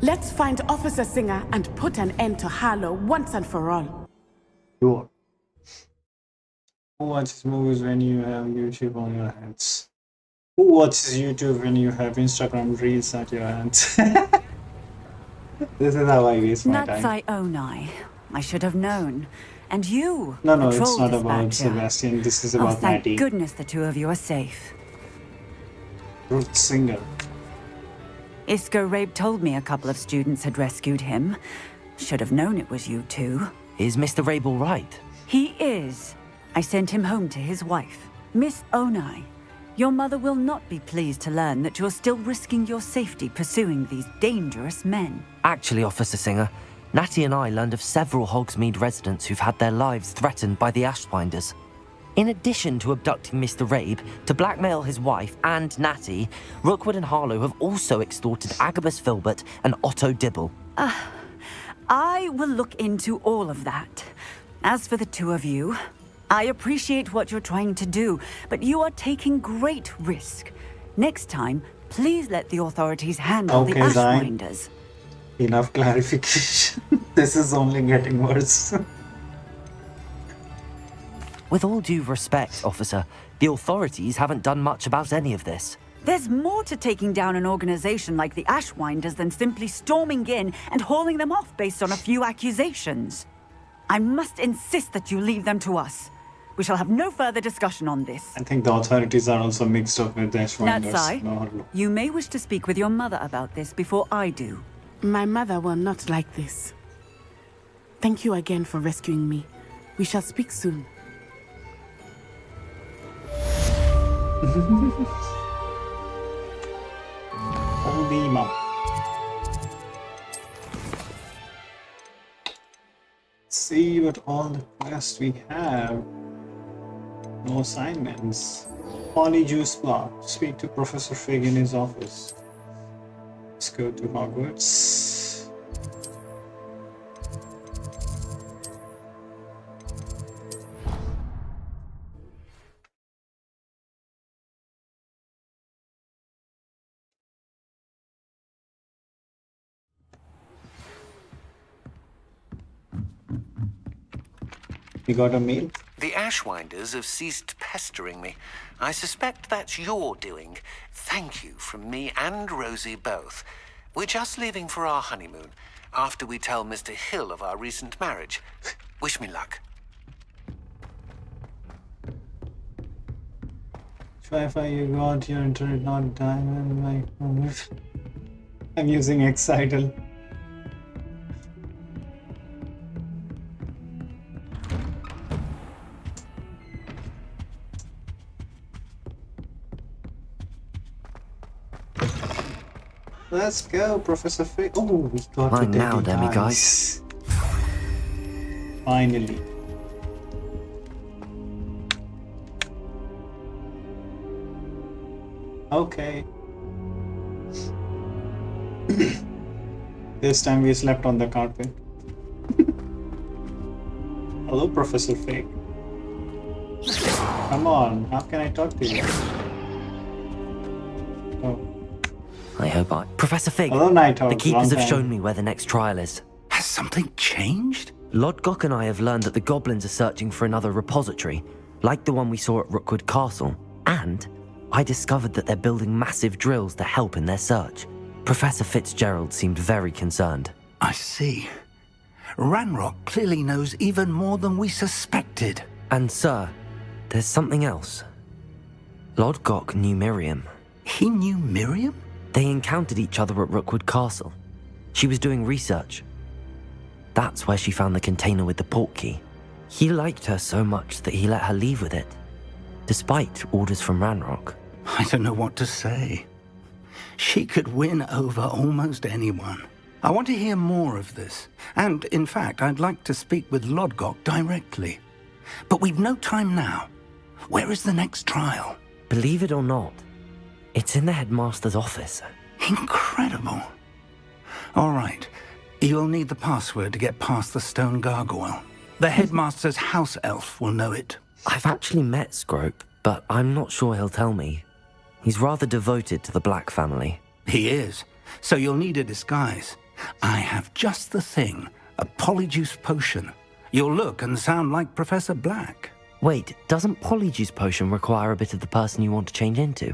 Let's find Officer Singer and put an end to Harlow once and for all. Sure. Who watches movies when you have YouTube on your hands? Who watches YouTube when you have Instagram Reels at your hands? This is how I waste my time. Natsai Onai. I should have known. And you, No, the it's troll not about dispatcher. Sebastian. This is Oh, about thank Natty. goodness the two of you are safe. Ruth Singer. Isco Rabe told me a couple of students had rescued him. Should have known it was you two. Is Mr. Rabe all right? He is. I sent him home to his wife. Miss Onai, your mother will not be pleased to learn that you're still risking your safety pursuing these dangerous men. Actually, Officer Singer, Natty and I learned of several Hogsmeade residents who've had their lives threatened by the Ashwinders. In addition to abducting Mr. Rabe to blackmail his wife and Natty, Rookwood and Harlow have also extorted Agabus Filbert and Otto Dibble. I will look into all of that. As for the two of you, I appreciate what you're trying to do, but you are taking great risk. Next time, please let the authorities handle the Okay, Zion. Ashwinders. Enough clarification. This is only getting worse. With all due respect, officer, the authorities haven't done much about any of this. There's more to taking down an organization like the Ashwinders than simply storming in and hauling them off based on a few accusations. I must insist that you leave them to us. We shall have no further discussion on this. I think the authorities are also mixed up with the Ashwinders. Natsai, No, you may wish to speak with your mother about this before I do. My mother will not like this. Thank you again for rescuing me. We shall speak soon. Holy mom. See what all the quests we have. No assignments. Polyjuice block. Speak to Professor Fig in his office. Let's go to Hogwarts. You got a mail? The Ashwinders have ceased pestering me. I suspect that's your doing. Thank you from me and Rosie both. We're just leaving for our honeymoon, after we tell Mr. Hill of our recent marriage. Wish me luck. Wi-Fi, you got your internet not diamond my I'm using Excital. Let's go, Professor Fig. Oh, we got Fine the now, deadly demiguise. Finally. Okay. This time we slept on the carpet. Hello, Professor Fig. Come on, how can I talk to you? Oh. I hope I... Professor Fig, Hello, Nighthawk. the Keepers Long have time. shown me where the next trial is. Has something changed? Lodgok and I have learned that the goblins are searching for another repository, like the one we saw at Rookwood Castle. And I discovered that they're building massive drills to help in their search. Professor Fitzgerald seemed very concerned. I see. Ranrock clearly knows even more than we suspected. And sir, there's something else. Lodgok knew Miriam. He knew Miriam? They encountered each other at Rookwood Castle. She was doing research. That's where she found the container with the port key. He liked her so much that he let her leave with it, despite orders from Ranrock. I don't know what to say. She could win over almost anyone. I want to hear more of this. And, in fact, I'd like to speak with Lodgok directly. But we've no time now. Where is the next trial? Believe it or not, it's in the headmaster's office. Incredible. All right. You'll need the password to get past the stone gargoyle. The headmaster's house elf will know it. I've actually met Scrope, but I'm not sure he'll tell me. He's rather devoted to the Black family. He is. So you'll need a disguise. I have just the thing. A polyjuice potion. You'll look and sound like Professor Black. Wait, doesn't Polyjuice Potion require a bit of the person you want to change into?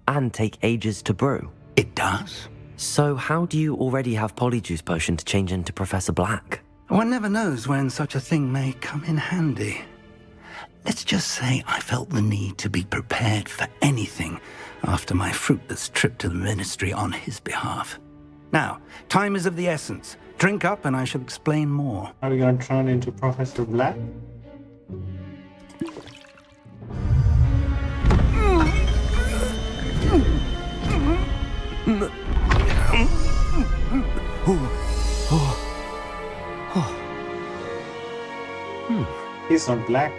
And take ages to brew? It does. So how do you already have Polyjuice Potion to change into Professor Black? One never knows when such a thing may come in handy. Let's just say I felt the need to be prepared for anything after my fruitless trip to the Ministry on his behalf. Now, time is of the essence. Drink up and I shall explain more. Are we going to turn into Professor Black? He's not black.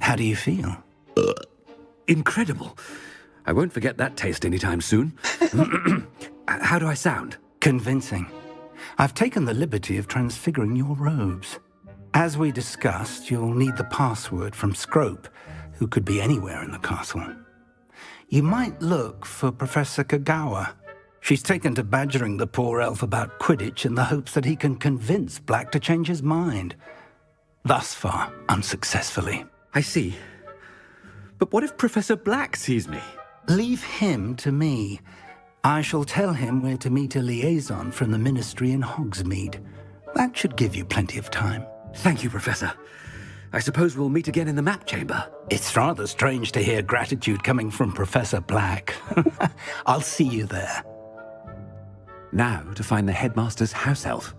How do you feel? Incredible. I won't forget that taste anytime soon. How do I sound? Convincing. I've taken the liberty of transfiguring your robes. As we discussed, you'll need the password from Scrope, who could be anywhere in the castle. You might look for Professor Kagawa. She's taken to badgering the poor elf about Quidditch in the hopes that he can convince Black to change his mind. Thus far, unsuccessfully. I see. But what if Professor Black sees me? Leave him to me. I shall tell him where to meet a liaison from the Ministry in Hogsmeade. That should give you plenty of time. Thank you, Professor. I suppose we'll meet again in the map chamber. It's rather strange to hear gratitude coming from Professor Black. I'll see you there. Now to find the headmaster's house elf.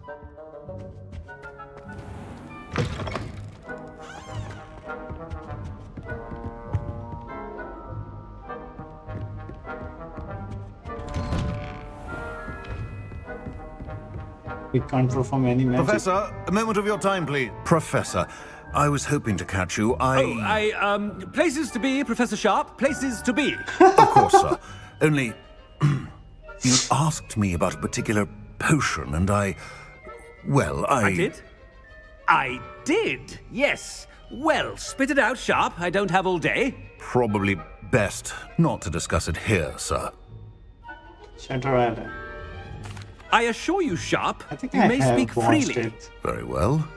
We can't perform any magic. Professor, a moment of your time, please. Professor, I was hoping to catch you. Places to be, Professor Sharp. Places to be. Of course, sir. Only, you asked me about a particular potion, and I did? I did, yes. Well, spit it out, Sharp. I don't have all day. Probably best not to discuss it here, sir. Shutter Island. I assure you, Sharp, you I may have speak watched freely. it. Very well.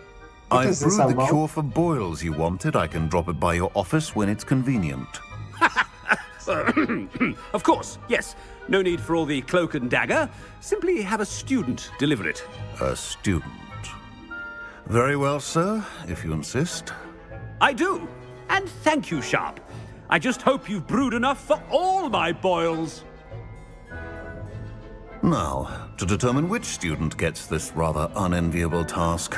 What I is this brewed the about? cure for boils you wanted. I can drop it by your office when it's convenient. Of course, yes. No need for all the cloak and dagger. Simply have a student deliver it. A student. Very well, sir, if you insist. I do. And thank you, Sharp. I just hope you've brewed enough for all my boils. Now, to determine which student gets this rather unenviable task.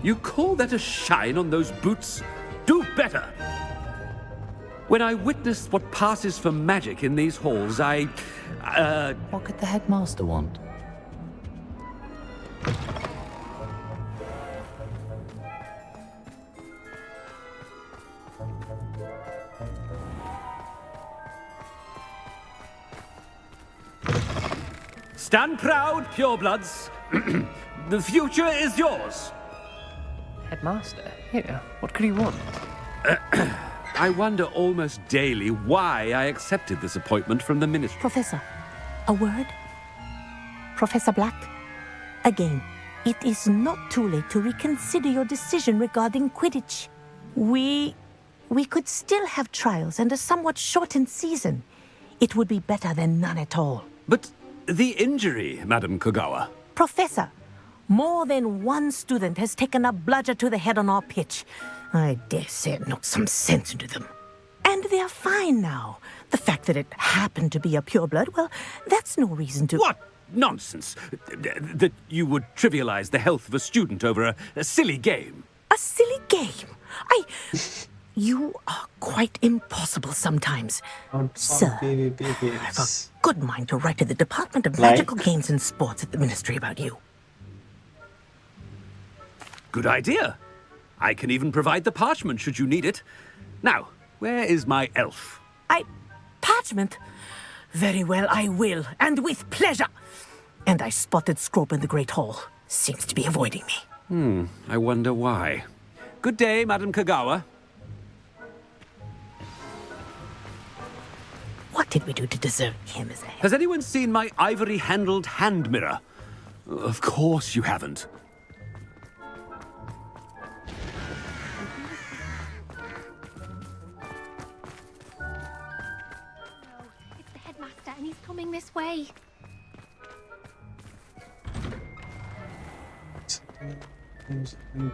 You call that a shine on those boots? Do better! When I witnessed what passes for magic in these halls, What could the headmaster want? Stand proud, purebloods. The future is yours. Headmaster? Here, what could he want? I wonder almost daily why I accepted this appointment from the Ministry. Professor, a word? Professor Black? Again, it is not too late to reconsider your decision regarding Quidditch. We we could still have trials and a somewhat shortened season. It would be better than none at all. But the injury, Madam Kogawa. Professor, more than one student has taken a bludger to the head on our pitch. I dare say it knocked some sense into them. And they're fine now. The fact that it happened to be a pureblood, well, that's no reason to... What nonsense! That you would trivialize the health of a student over a silly game. A silly game? You are quite impossible sometimes. Sir, I have a good mind to write to the Department of Magical Games and Sports at the Ministry about you. Good idea. I can even provide the parchment should you need it. Now, where is my elf? Parchment? Very well, I will, and with pleasure. And I spotted Scrope in the Great Hall. Seems to be avoiding me. I wonder why. Good day, Madam Kogawa. What did we do to deserve him as a... Has anyone seen my ivory-handled hand mirror? Of course you haven't. It's the headmaster, and he's coming this way.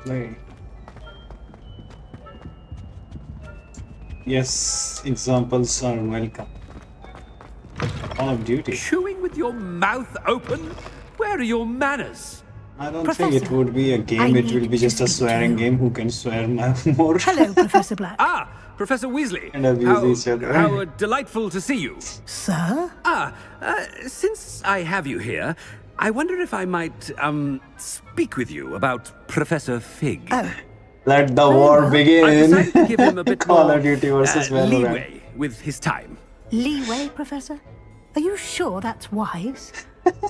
Play. Yes, examples are welcome. Call of Duty. Chewing with your mouth open? Where are your manners? I don't think it would be a game. It will be just a swearing game. Who can swear more? Hello, Professor Black. Ah, Professor Weasley. And abuse each other. How delightful to see you. Sir? Since I have you here, I wonder if I might, speak with you about Professor Fig. Let the war begin. I decided to give him a bit Call more of Duty versus Valorant. leeway with his time. Leeway, Professor? Are you sure that's wise?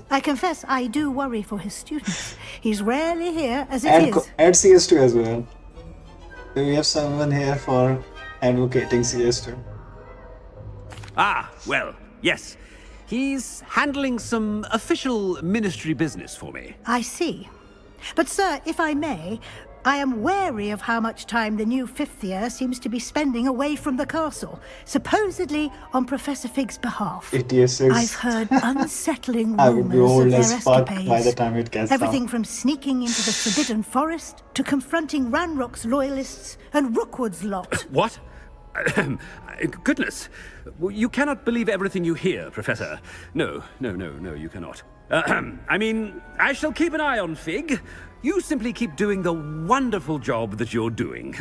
I confess I do worry for his students. He's rarely here as it is. Add CS2 as well. Do we have someone here for advocating CS2? Ah, well, yes. He's handling some official ministry business for me. I see. But, sir, if I may, I am wary of how much time the new fifth year seems to be spending away from the castle, supposedly on Professor Fig's behalf. I've heard unsettling I would be rumors old of their as fuck escapades. by the time it gets Everything from sneaking into the Forbidden Forest to confronting Ranrock's loyalists and Rookwood's lot. What? Goodness. You cannot believe everything you hear, Professor. No, you cannot. I mean, I shall keep an eye on Fig. You simply keep doing the wonderful job that you're doing.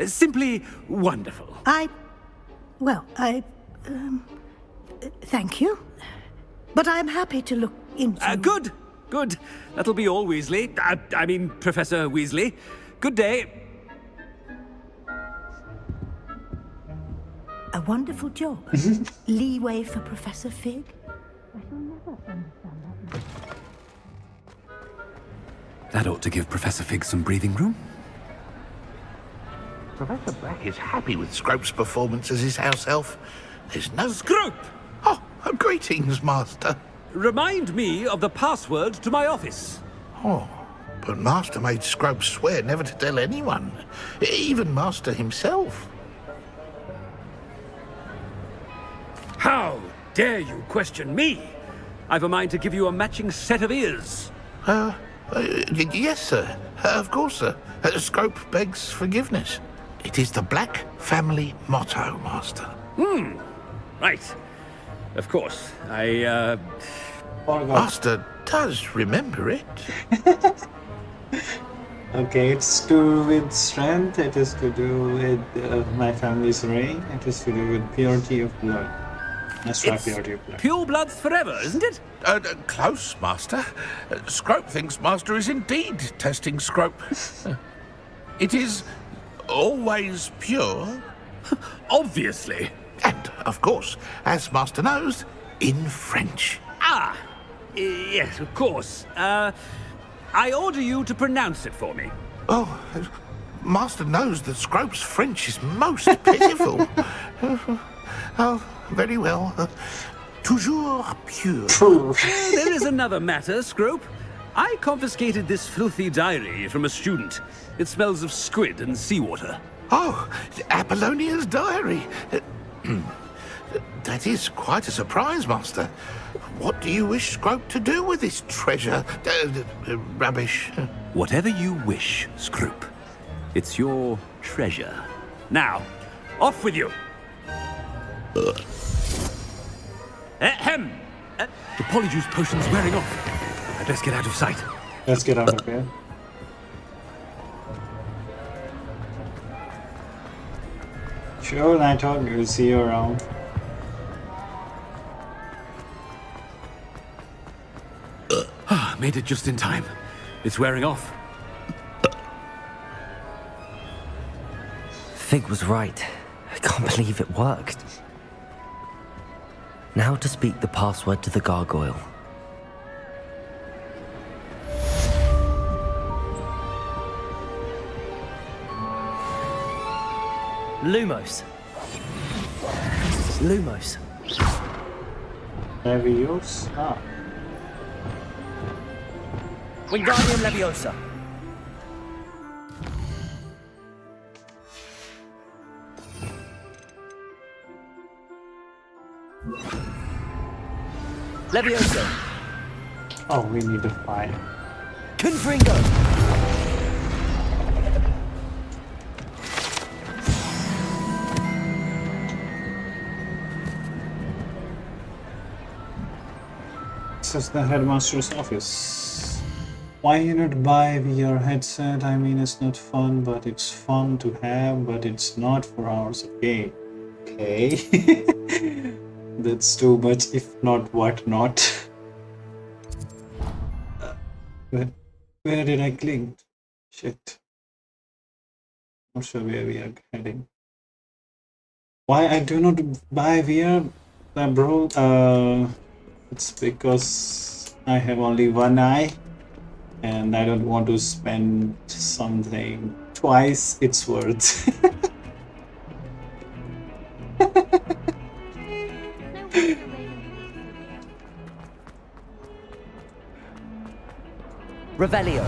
Simply wonderful. Thank you. But I'm happy to look into... Good. That'll be all, Weasley. I mean, Professor Weasley. Good day. A wonderful job. Leeway for Professor Fig? I shall never understand that. That ought to give Professor Fig some breathing room. Professor Black is happy with Scrope's performance as his house elf. There's no... Scrope! Oh, greetings, Master. Remind me of the password to my office. Oh, but Master made Scrope swear never to tell anyone, even Master himself. How dare you question me? I've a mind to give you a matching set of ears. Yes, sir. Of course, sir. Scrope begs forgiveness. It is the Black family motto, Master. Right. Of course. Master does remember it. Okay, it's to do with strength. It is to do with my family's reign. It is to do with purity of blood. Let's try purity of blood. Pure bloods forever, isn't it? Close, Master. Scrope thinks Master is indeed testing Scrope. It is always pure. Obviously. And, of course, as Master knows, in French. Ah, yes, of course. I order you to pronounce it for me. Oh, Master knows that Scrope's French is most pitiful. Oh, very well. Toujours pure. There is another matter, Scrope. I confiscated this filthy diary from a student. It smells of squid and seawater. Oh, Apollonia's diary. That is quite a surprise, Master. What do you wish Scrope to do with this treasure? Rubbish. Whatever you wish, Scrope. It's your treasure. Now, off with you! Ahem! The Polyjuice potion's wearing off. I'd best get out of sight. Let's get out of here. Sure, Nighthawk, we'll see you around. Made it just in time. It's wearing off. Fig was right. I can't believe it worked. Now to speak the password to the gargoyle. Lumos. Lumos. Leviosa. Ah. Wingardium Leviosa. Leviosa. Oh, we need to find. Confringo. This is the headmaster's office. Why not buy VR headset? I mean, it's not fun, but it's fun to have, but it's not for hours of game. Okay. That's too much, if not what not. Where did I click? Shit. Not sure where we are heading. Why I do not buy VR, bro? It's because I have only one eye and I don't want to spend something twice its worth. Revelio.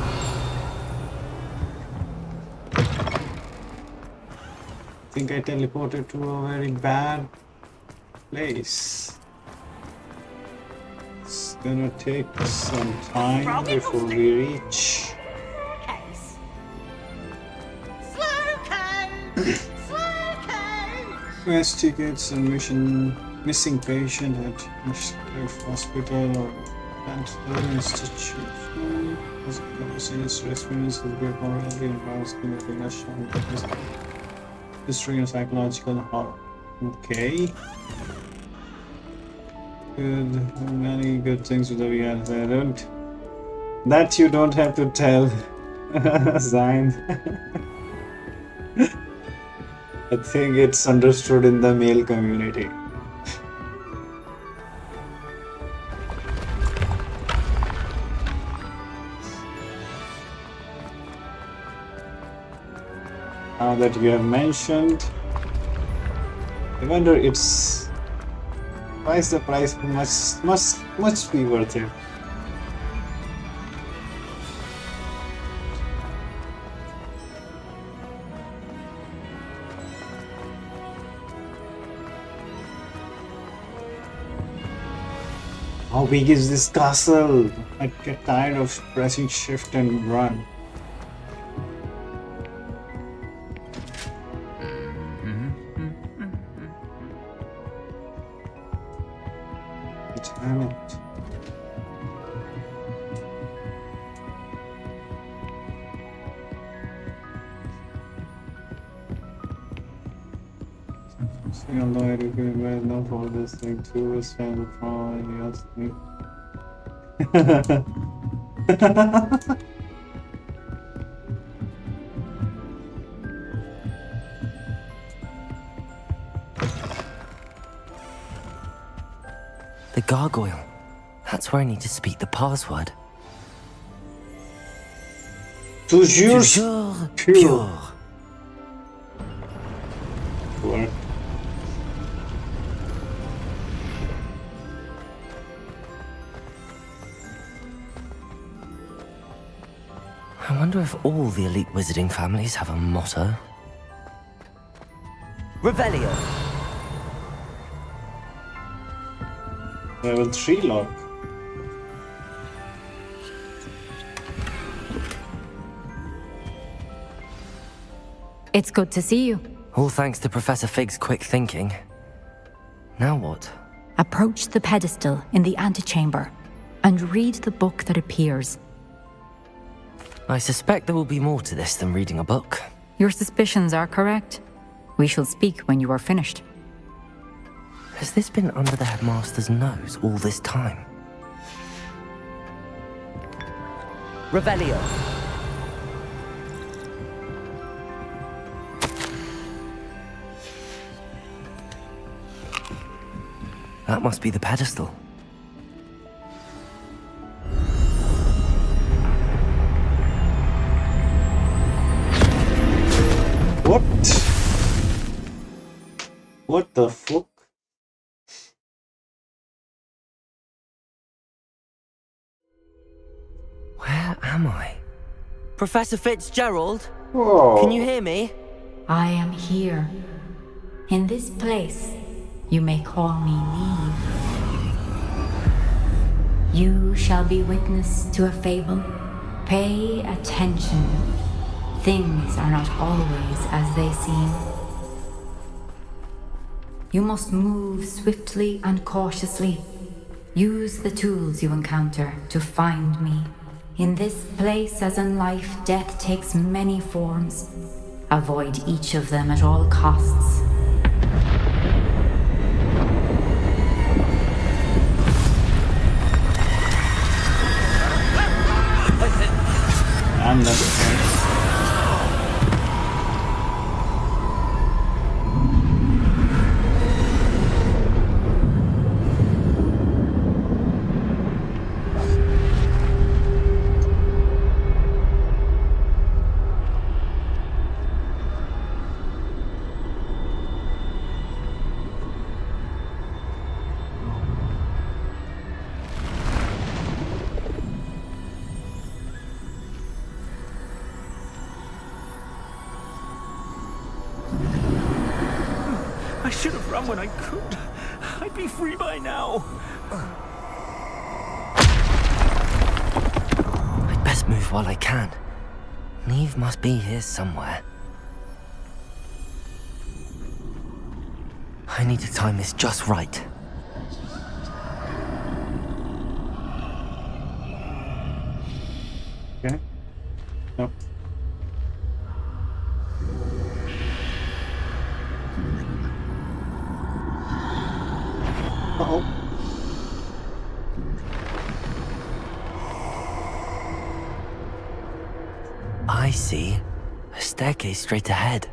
I think I teleported to a very bad place. It's gonna take some time before we reach. Investigates a missing patient at hospital or mental institution. Serious experience will be apparently involves committing a shock. History and psychological horror. Okay. Good. Many good things with the VR. I don't. That you don't have to tell. Sign. I think it's understood in the male community. Now that you have mentioned, I wonder it's why is the price must be worth it. How big is this castle? I get tired of pressing shift and run. Damn it. Although I recognize not all this thing too, stand in front and he asked me. The gargoyle. That's where I need to speak the password. Toujours pure. Work. I wonder if all the elite wizarding families have a motto. Revelio. Level 3 lock. It's good to see you. All thanks to Professor Fig's quick thinking. Now what? Approach the pedestal in the antechamber and read the book that appears. I suspect there will be more to this than reading a book. Your suspicions are correct. We shall speak when you are finished. Has this been under the headmaster's nose all this time? Revelio. That must be the pedestal. What? What the fuck? Where am I? Professor Fitzgerald? Whoa. Can you hear me? I am here. In this place, you may call me Neve. You shall be witness to a fable. Pay attention. Things are not always as they seem. You must move swiftly and cautiously. Use the tools you encounter to find me. In this place, as in life, death takes many forms. Avoid each of them at all costs. I'm not. I should have run when I could. I'd be free by now. I'd best move while I can. Neve must be here somewhere. I need to time this just right. Okay. Nope. Uh-oh. I see a staircase straight ahead.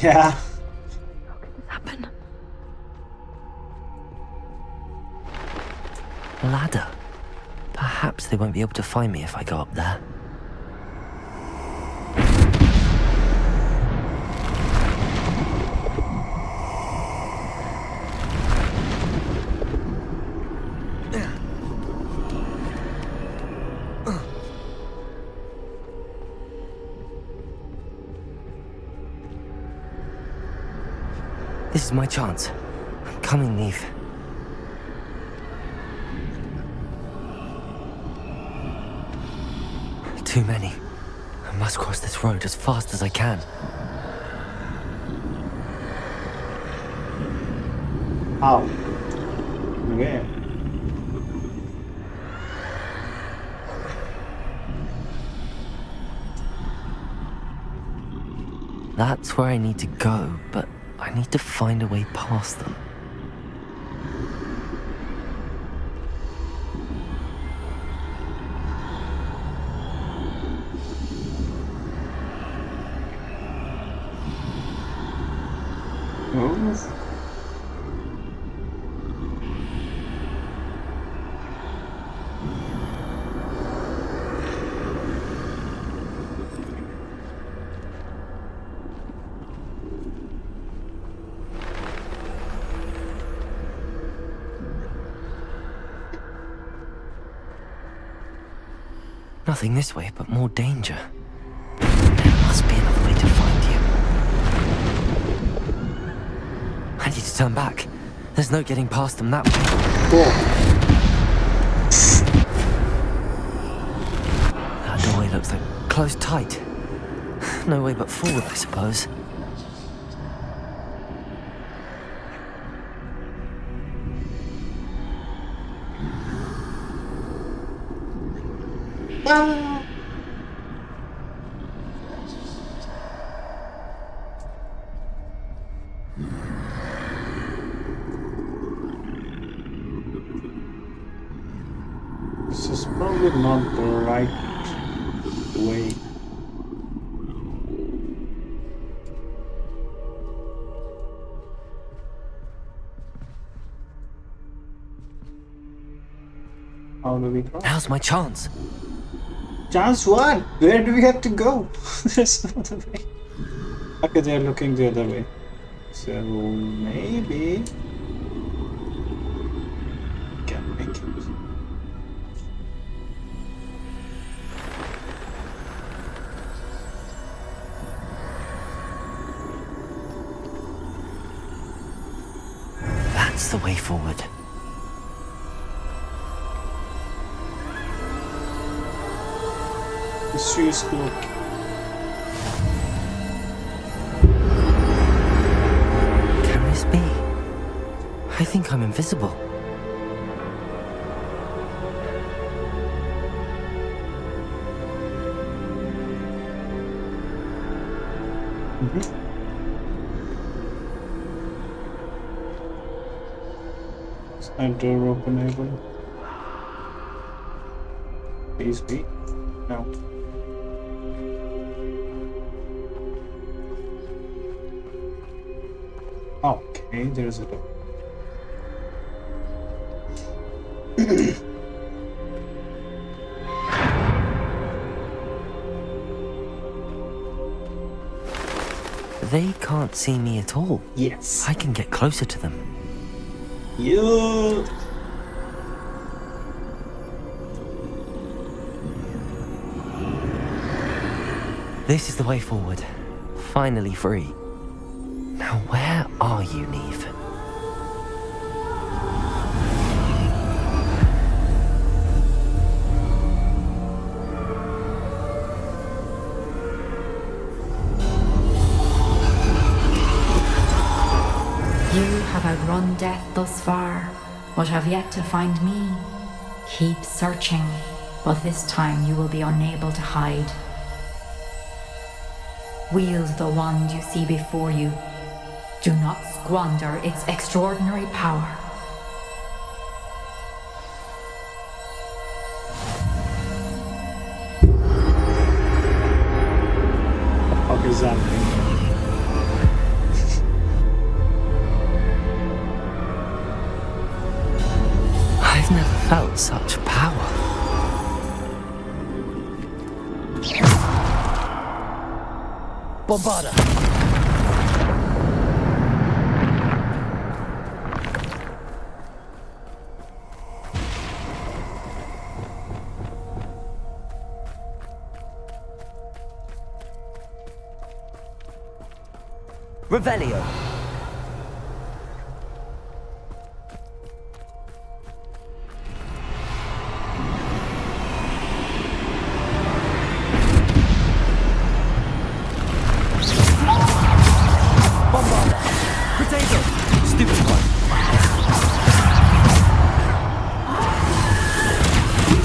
Yeah. Happen. Ladder. Perhaps they won't be able to find me if I go up there. This is my chance. I'm coming, Neve. Too many. I must cross this road as fast as I can. How? Where? That's where I need to go, but I need to find a way past them. Move. Nothing this way, but more danger. There must be another way to find you. I need to turn back. There's no getting past them that way. That doorway looks like closed tight. No way but forward, I suppose. This is probably not the right way. How do we cross? Now's my chance. Chance what? Where do we have to go? There's no other way. Okay, they're looking the other way. So maybe can make it. That's the way forward. Mysterious cloak. Can this be? I think I'm invisible. Is that door openable? Please be. No. Okay, there's a door. They can't see me at all. Yes. I can get closer to them. You. This is the way forward. Finally free. Now where are you, Neve? You have outrun death thus far, but have yet to find me. Keep searching, but this time you will be unable to hide. Wield the wand you see before you. Do not squander its extraordinary power. What is that thing? I've never felt such power. Bombarda! Revelio. Bombarda. Potato. Stupid one.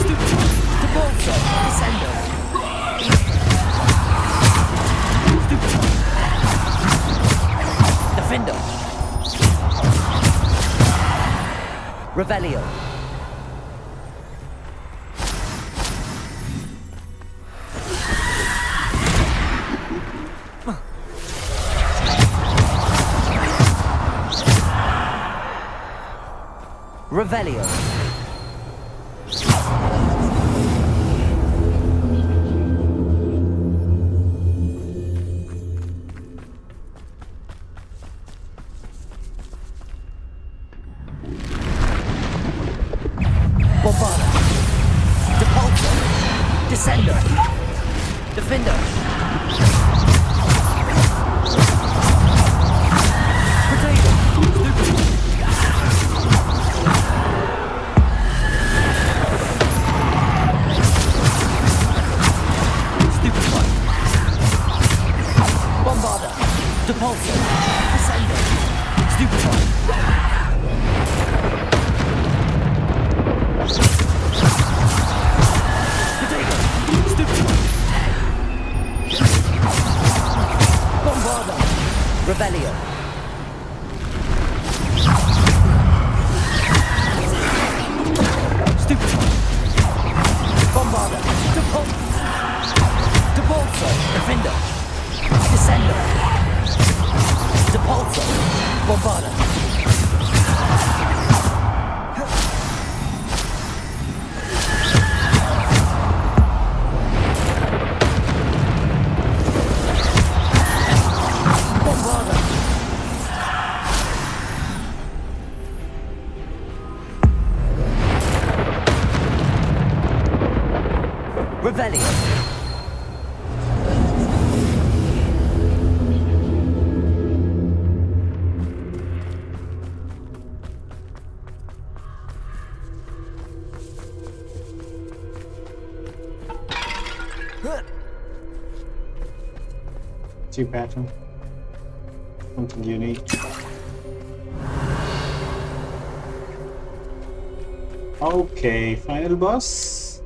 Stupid one. Devolso. Descendo. Stupid one. Defendo. Revelio. Revelio. Bombarda. Depulso. Descendo. Defender. Potato. Stupefy. Bombarda. Depulso. Descendo. Stupefy. Potato. Stupefy. Bombarda. Revelio. Stupefy. Bombarda. Depulso. Defender. Descendo. Depulso. Bombarda. Bombarda. Revelio. New pattern. Something unique. Okay, final boss.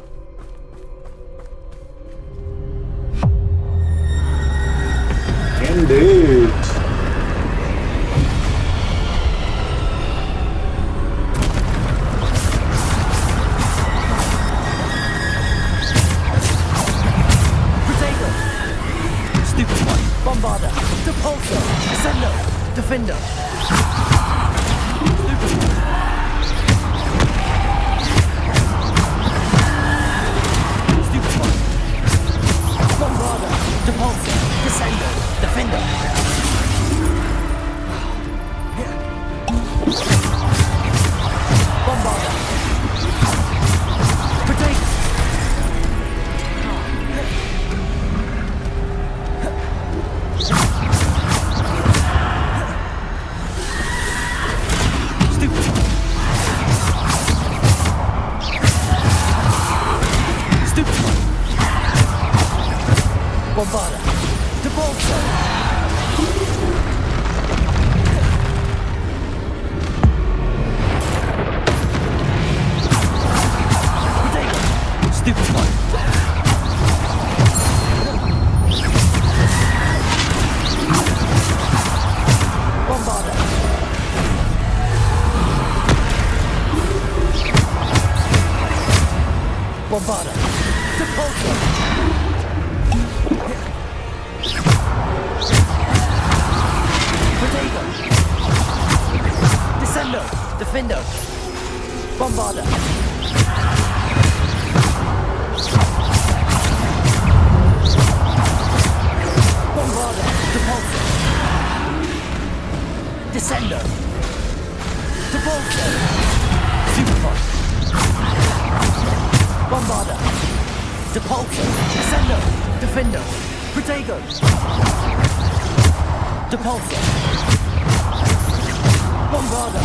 Indeed. Potato. Stupefy. Bombarda. Depulso. Descendo. Defender. Stupefy. Bombarda. Depulso. Descendo. Defender. Bombarda. Potato. Bombarda. Depulso. Potato. Stupefy. Bombarda. Bombarda. Depulso. Potato. Descendo. Defendo. Bombarda. Bombarda. Depulso. Descendo. Depulso. Stupefy. Bombarda. Depulso. Descendo. Defendo. Potato. Depulso. Bombarda.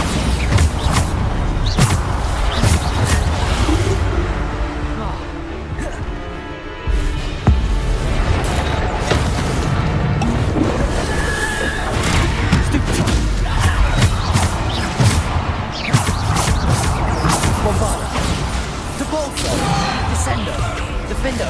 Bombarda. Depulso. Descendo. Defendo.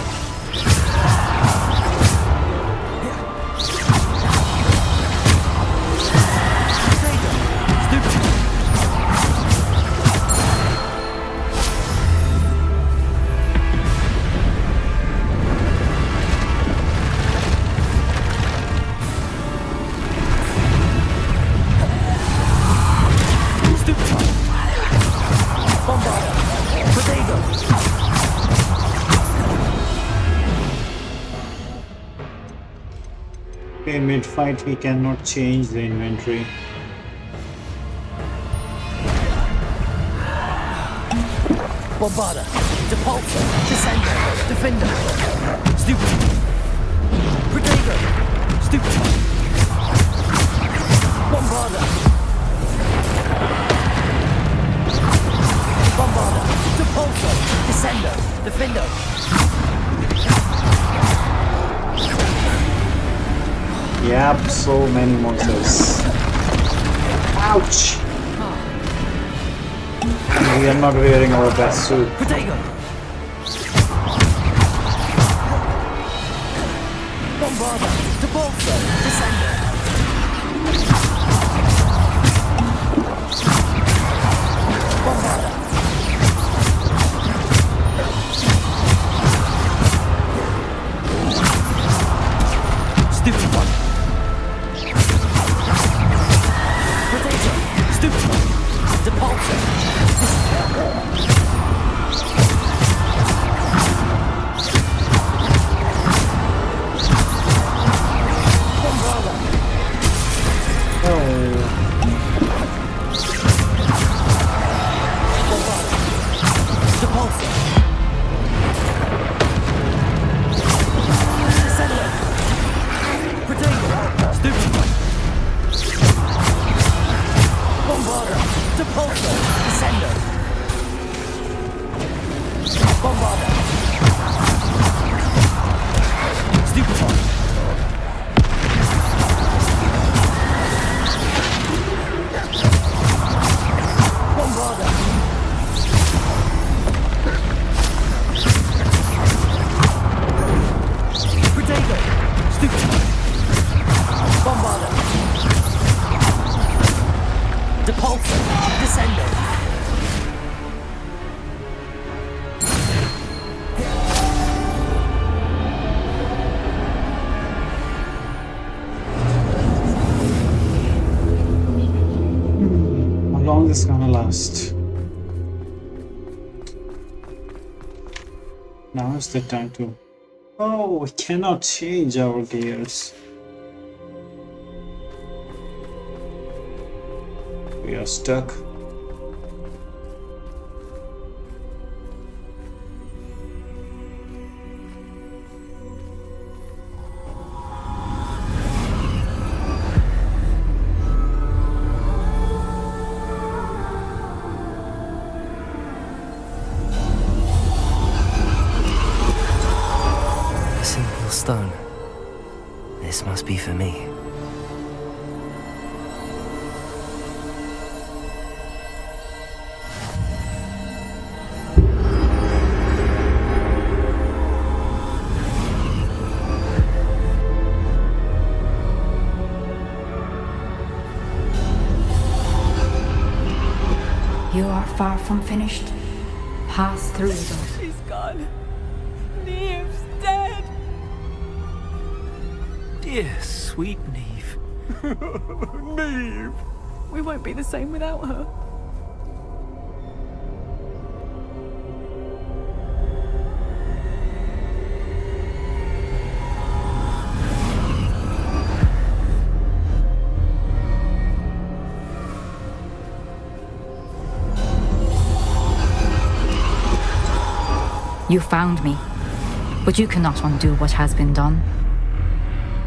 Okay, mid-fight we cannot change the inventory. Bombarda, Depulsor, Descender, Defender, Stupid, Protego, Stupid, Bombarda, Bombarda, Depulsor, Descender, Defender. Yep, so many monsters. Ouch! And we are not wearing our best suit. Protego, Bombarda, Depulsor, Descender. Bombarda. Stupid one. Potato. Stupid one. Depulsor. Bombarda. Bombarda. Depulsor. Descender. Protego. Stupid one. Bombarda. Depulsor. Descender. Bombarda. Stupid one. Bombarda. Protego. Stupid one. Bombarda. Depulsor. Descender. How long is this gonna last? Now is the time to... Oh, we cannot change our gears. We are stuck. A simple stone. This must be for me. You are far from finished. Pass through them. She's gone. Neve's dead. Dear sweet Neve. Neve. We won't be the same without her. You found me, but you cannot undo what has been done.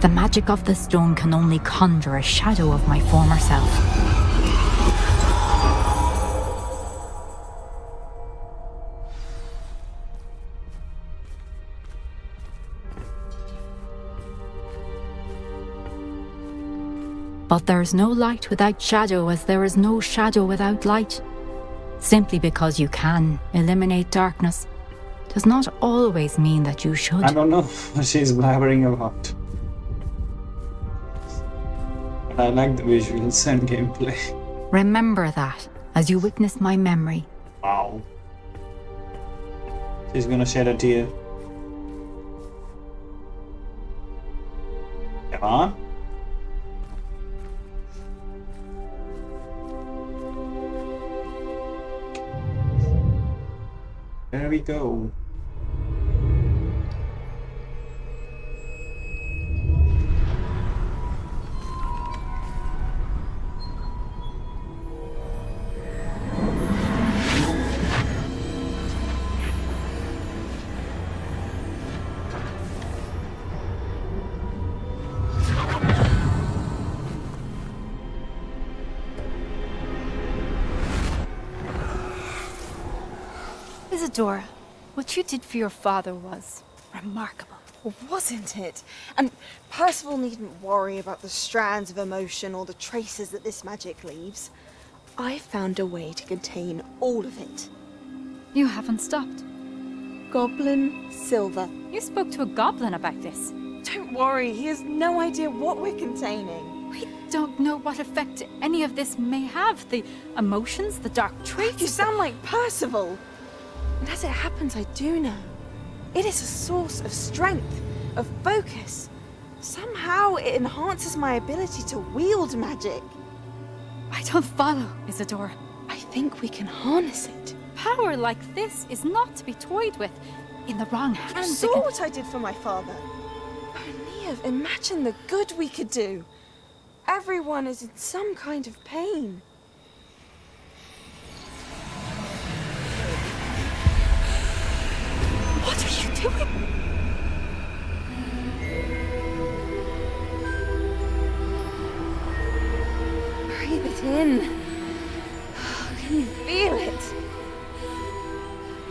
The magic of the stone can only conjure a shadow of my former self. But there is no light without shadow, as there is no shadow without light. Simply because you can eliminate darkness does not always mean that you should. I don't know what she's blabbering about. But I like the visuals and gameplay. Remember that as you witness my memory. Wow. She's gonna shed a tear. Come on. There we go. Isadora, what you did for your father was remarkable. Wasn't it? And Percival needn't worry about the strands of emotion or the traces that this magic leaves. I found a way to contain all of it. You haven't stopped. Goblin Silver. You spoke to a goblin about this. Don't worry, he has no idea what we're containing. We don't know what effect any of this may have. The emotions, the dark traits. You sound like Percival. And as it happens, I do know. It is a source of strength, of focus. Somehow it enhances my ability to wield magic. I don't follow, Isadora. I think we can harness it. Power like this is not to be toyed with. In the wrong hands. You saw what I did for my father. Oh, Neve, imagine the good we could do. Everyone is in some kind of pain. What are you doing? Breathe it in. Can you feel it?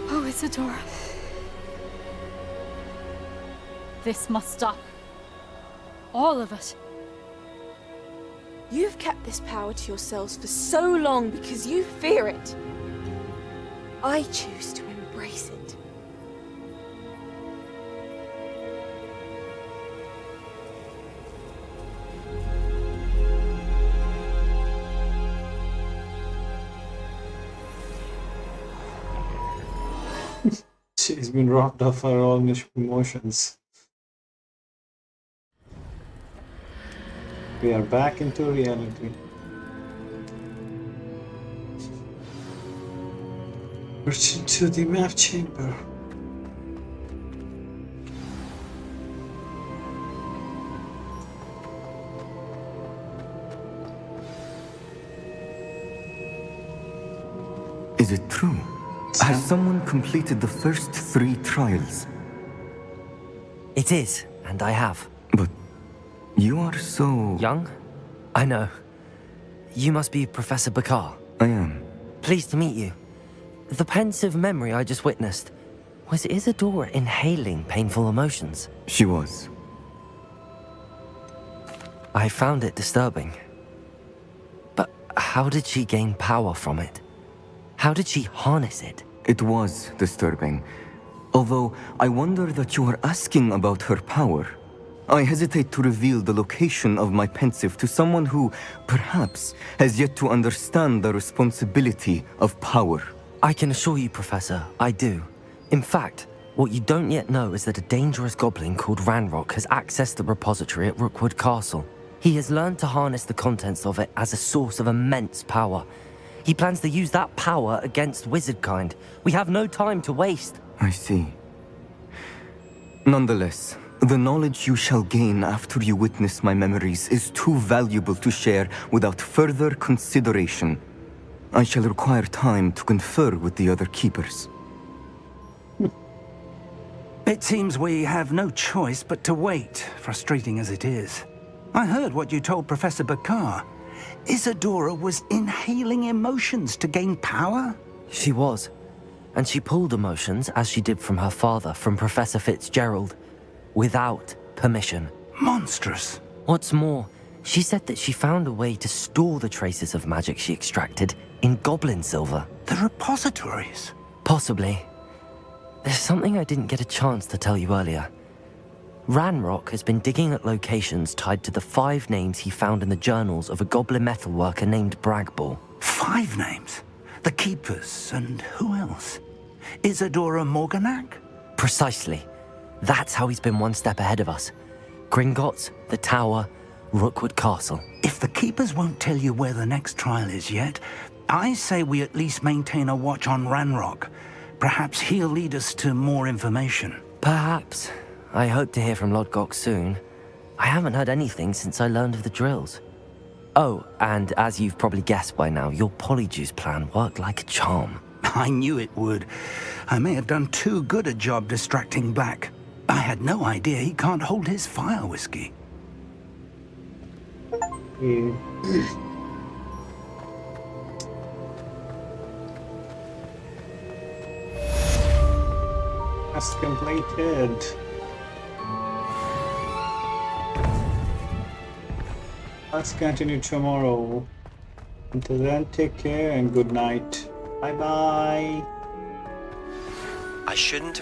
Oh, Isadora. This must stop. All of it. You've kept this power to yourselves for so long because you fear it. I choose to embrace it. She's been robbed of her own emotions. We are back into reality. March into the map chamber. Is it true? Has someone completed the first 3 trials? It is, and I have. But you are so... Young? I know. You must be Professor Bakar. I am. Pleased to meet you. The pensive memory I just witnessed, was Isadora inhaling painful emotions? She was. I found it disturbing. But how did she gain power from it? How did she harness it? It was disturbing. Although I wonder that you are asking about her power. I hesitate to reveal the location of my pensive to someone who, perhaps, has yet to understand the responsibility of power. I can assure you, Professor, I do. In fact, what you don't yet know is that a dangerous goblin called Ranrock has accessed the repository at Rookwood Castle. He has learned to harness the contents of it as a source of immense power. He plans to use that power against wizardkind. We have no time to waste. I see. Nonetheless, the knowledge you shall gain after you witness my memories is too valuable to share without further consideration. I shall require time to confer with the other keepers. It seems we have no choice but to wait, frustrating as it is. I heard what you told Professor Bakar. Isadora was inhaling emotions to gain power? She was. And she pulled emotions, as she did from her father, from Professor Fitzgerald, without permission. Monstrous. What's more, she said that she found a way to store the traces of magic she extracted in goblin silver. The repositories? Possibly. There's something I didn't get a chance to tell you earlier. Ranrock has been digging at locations tied to the 5 names he found in the journals of a goblin metalworker named Bragball. 5 names? The Keepers, and who else? Isadora Morganac? Precisely. That's how he's been one step ahead of us. Gringotts, the Tower, Rookwood Castle. If the Keepers won't tell you where the next trial is yet, I say we at least maintain a watch on Ranrock. Perhaps he'll lead us to more information. Perhaps. I hope to hear from Lodgok soon. I haven't heard anything since I learned of the drills. Oh, and as you've probably guessed by now, your Polyjuice plan worked like a charm. I knew it would. I may have done too good a job distracting Black. I had no idea he can't hold his fire whiskey. Task completed. Let's continue tomorrow. Until then, take care and good night. Bye bye. I shouldn't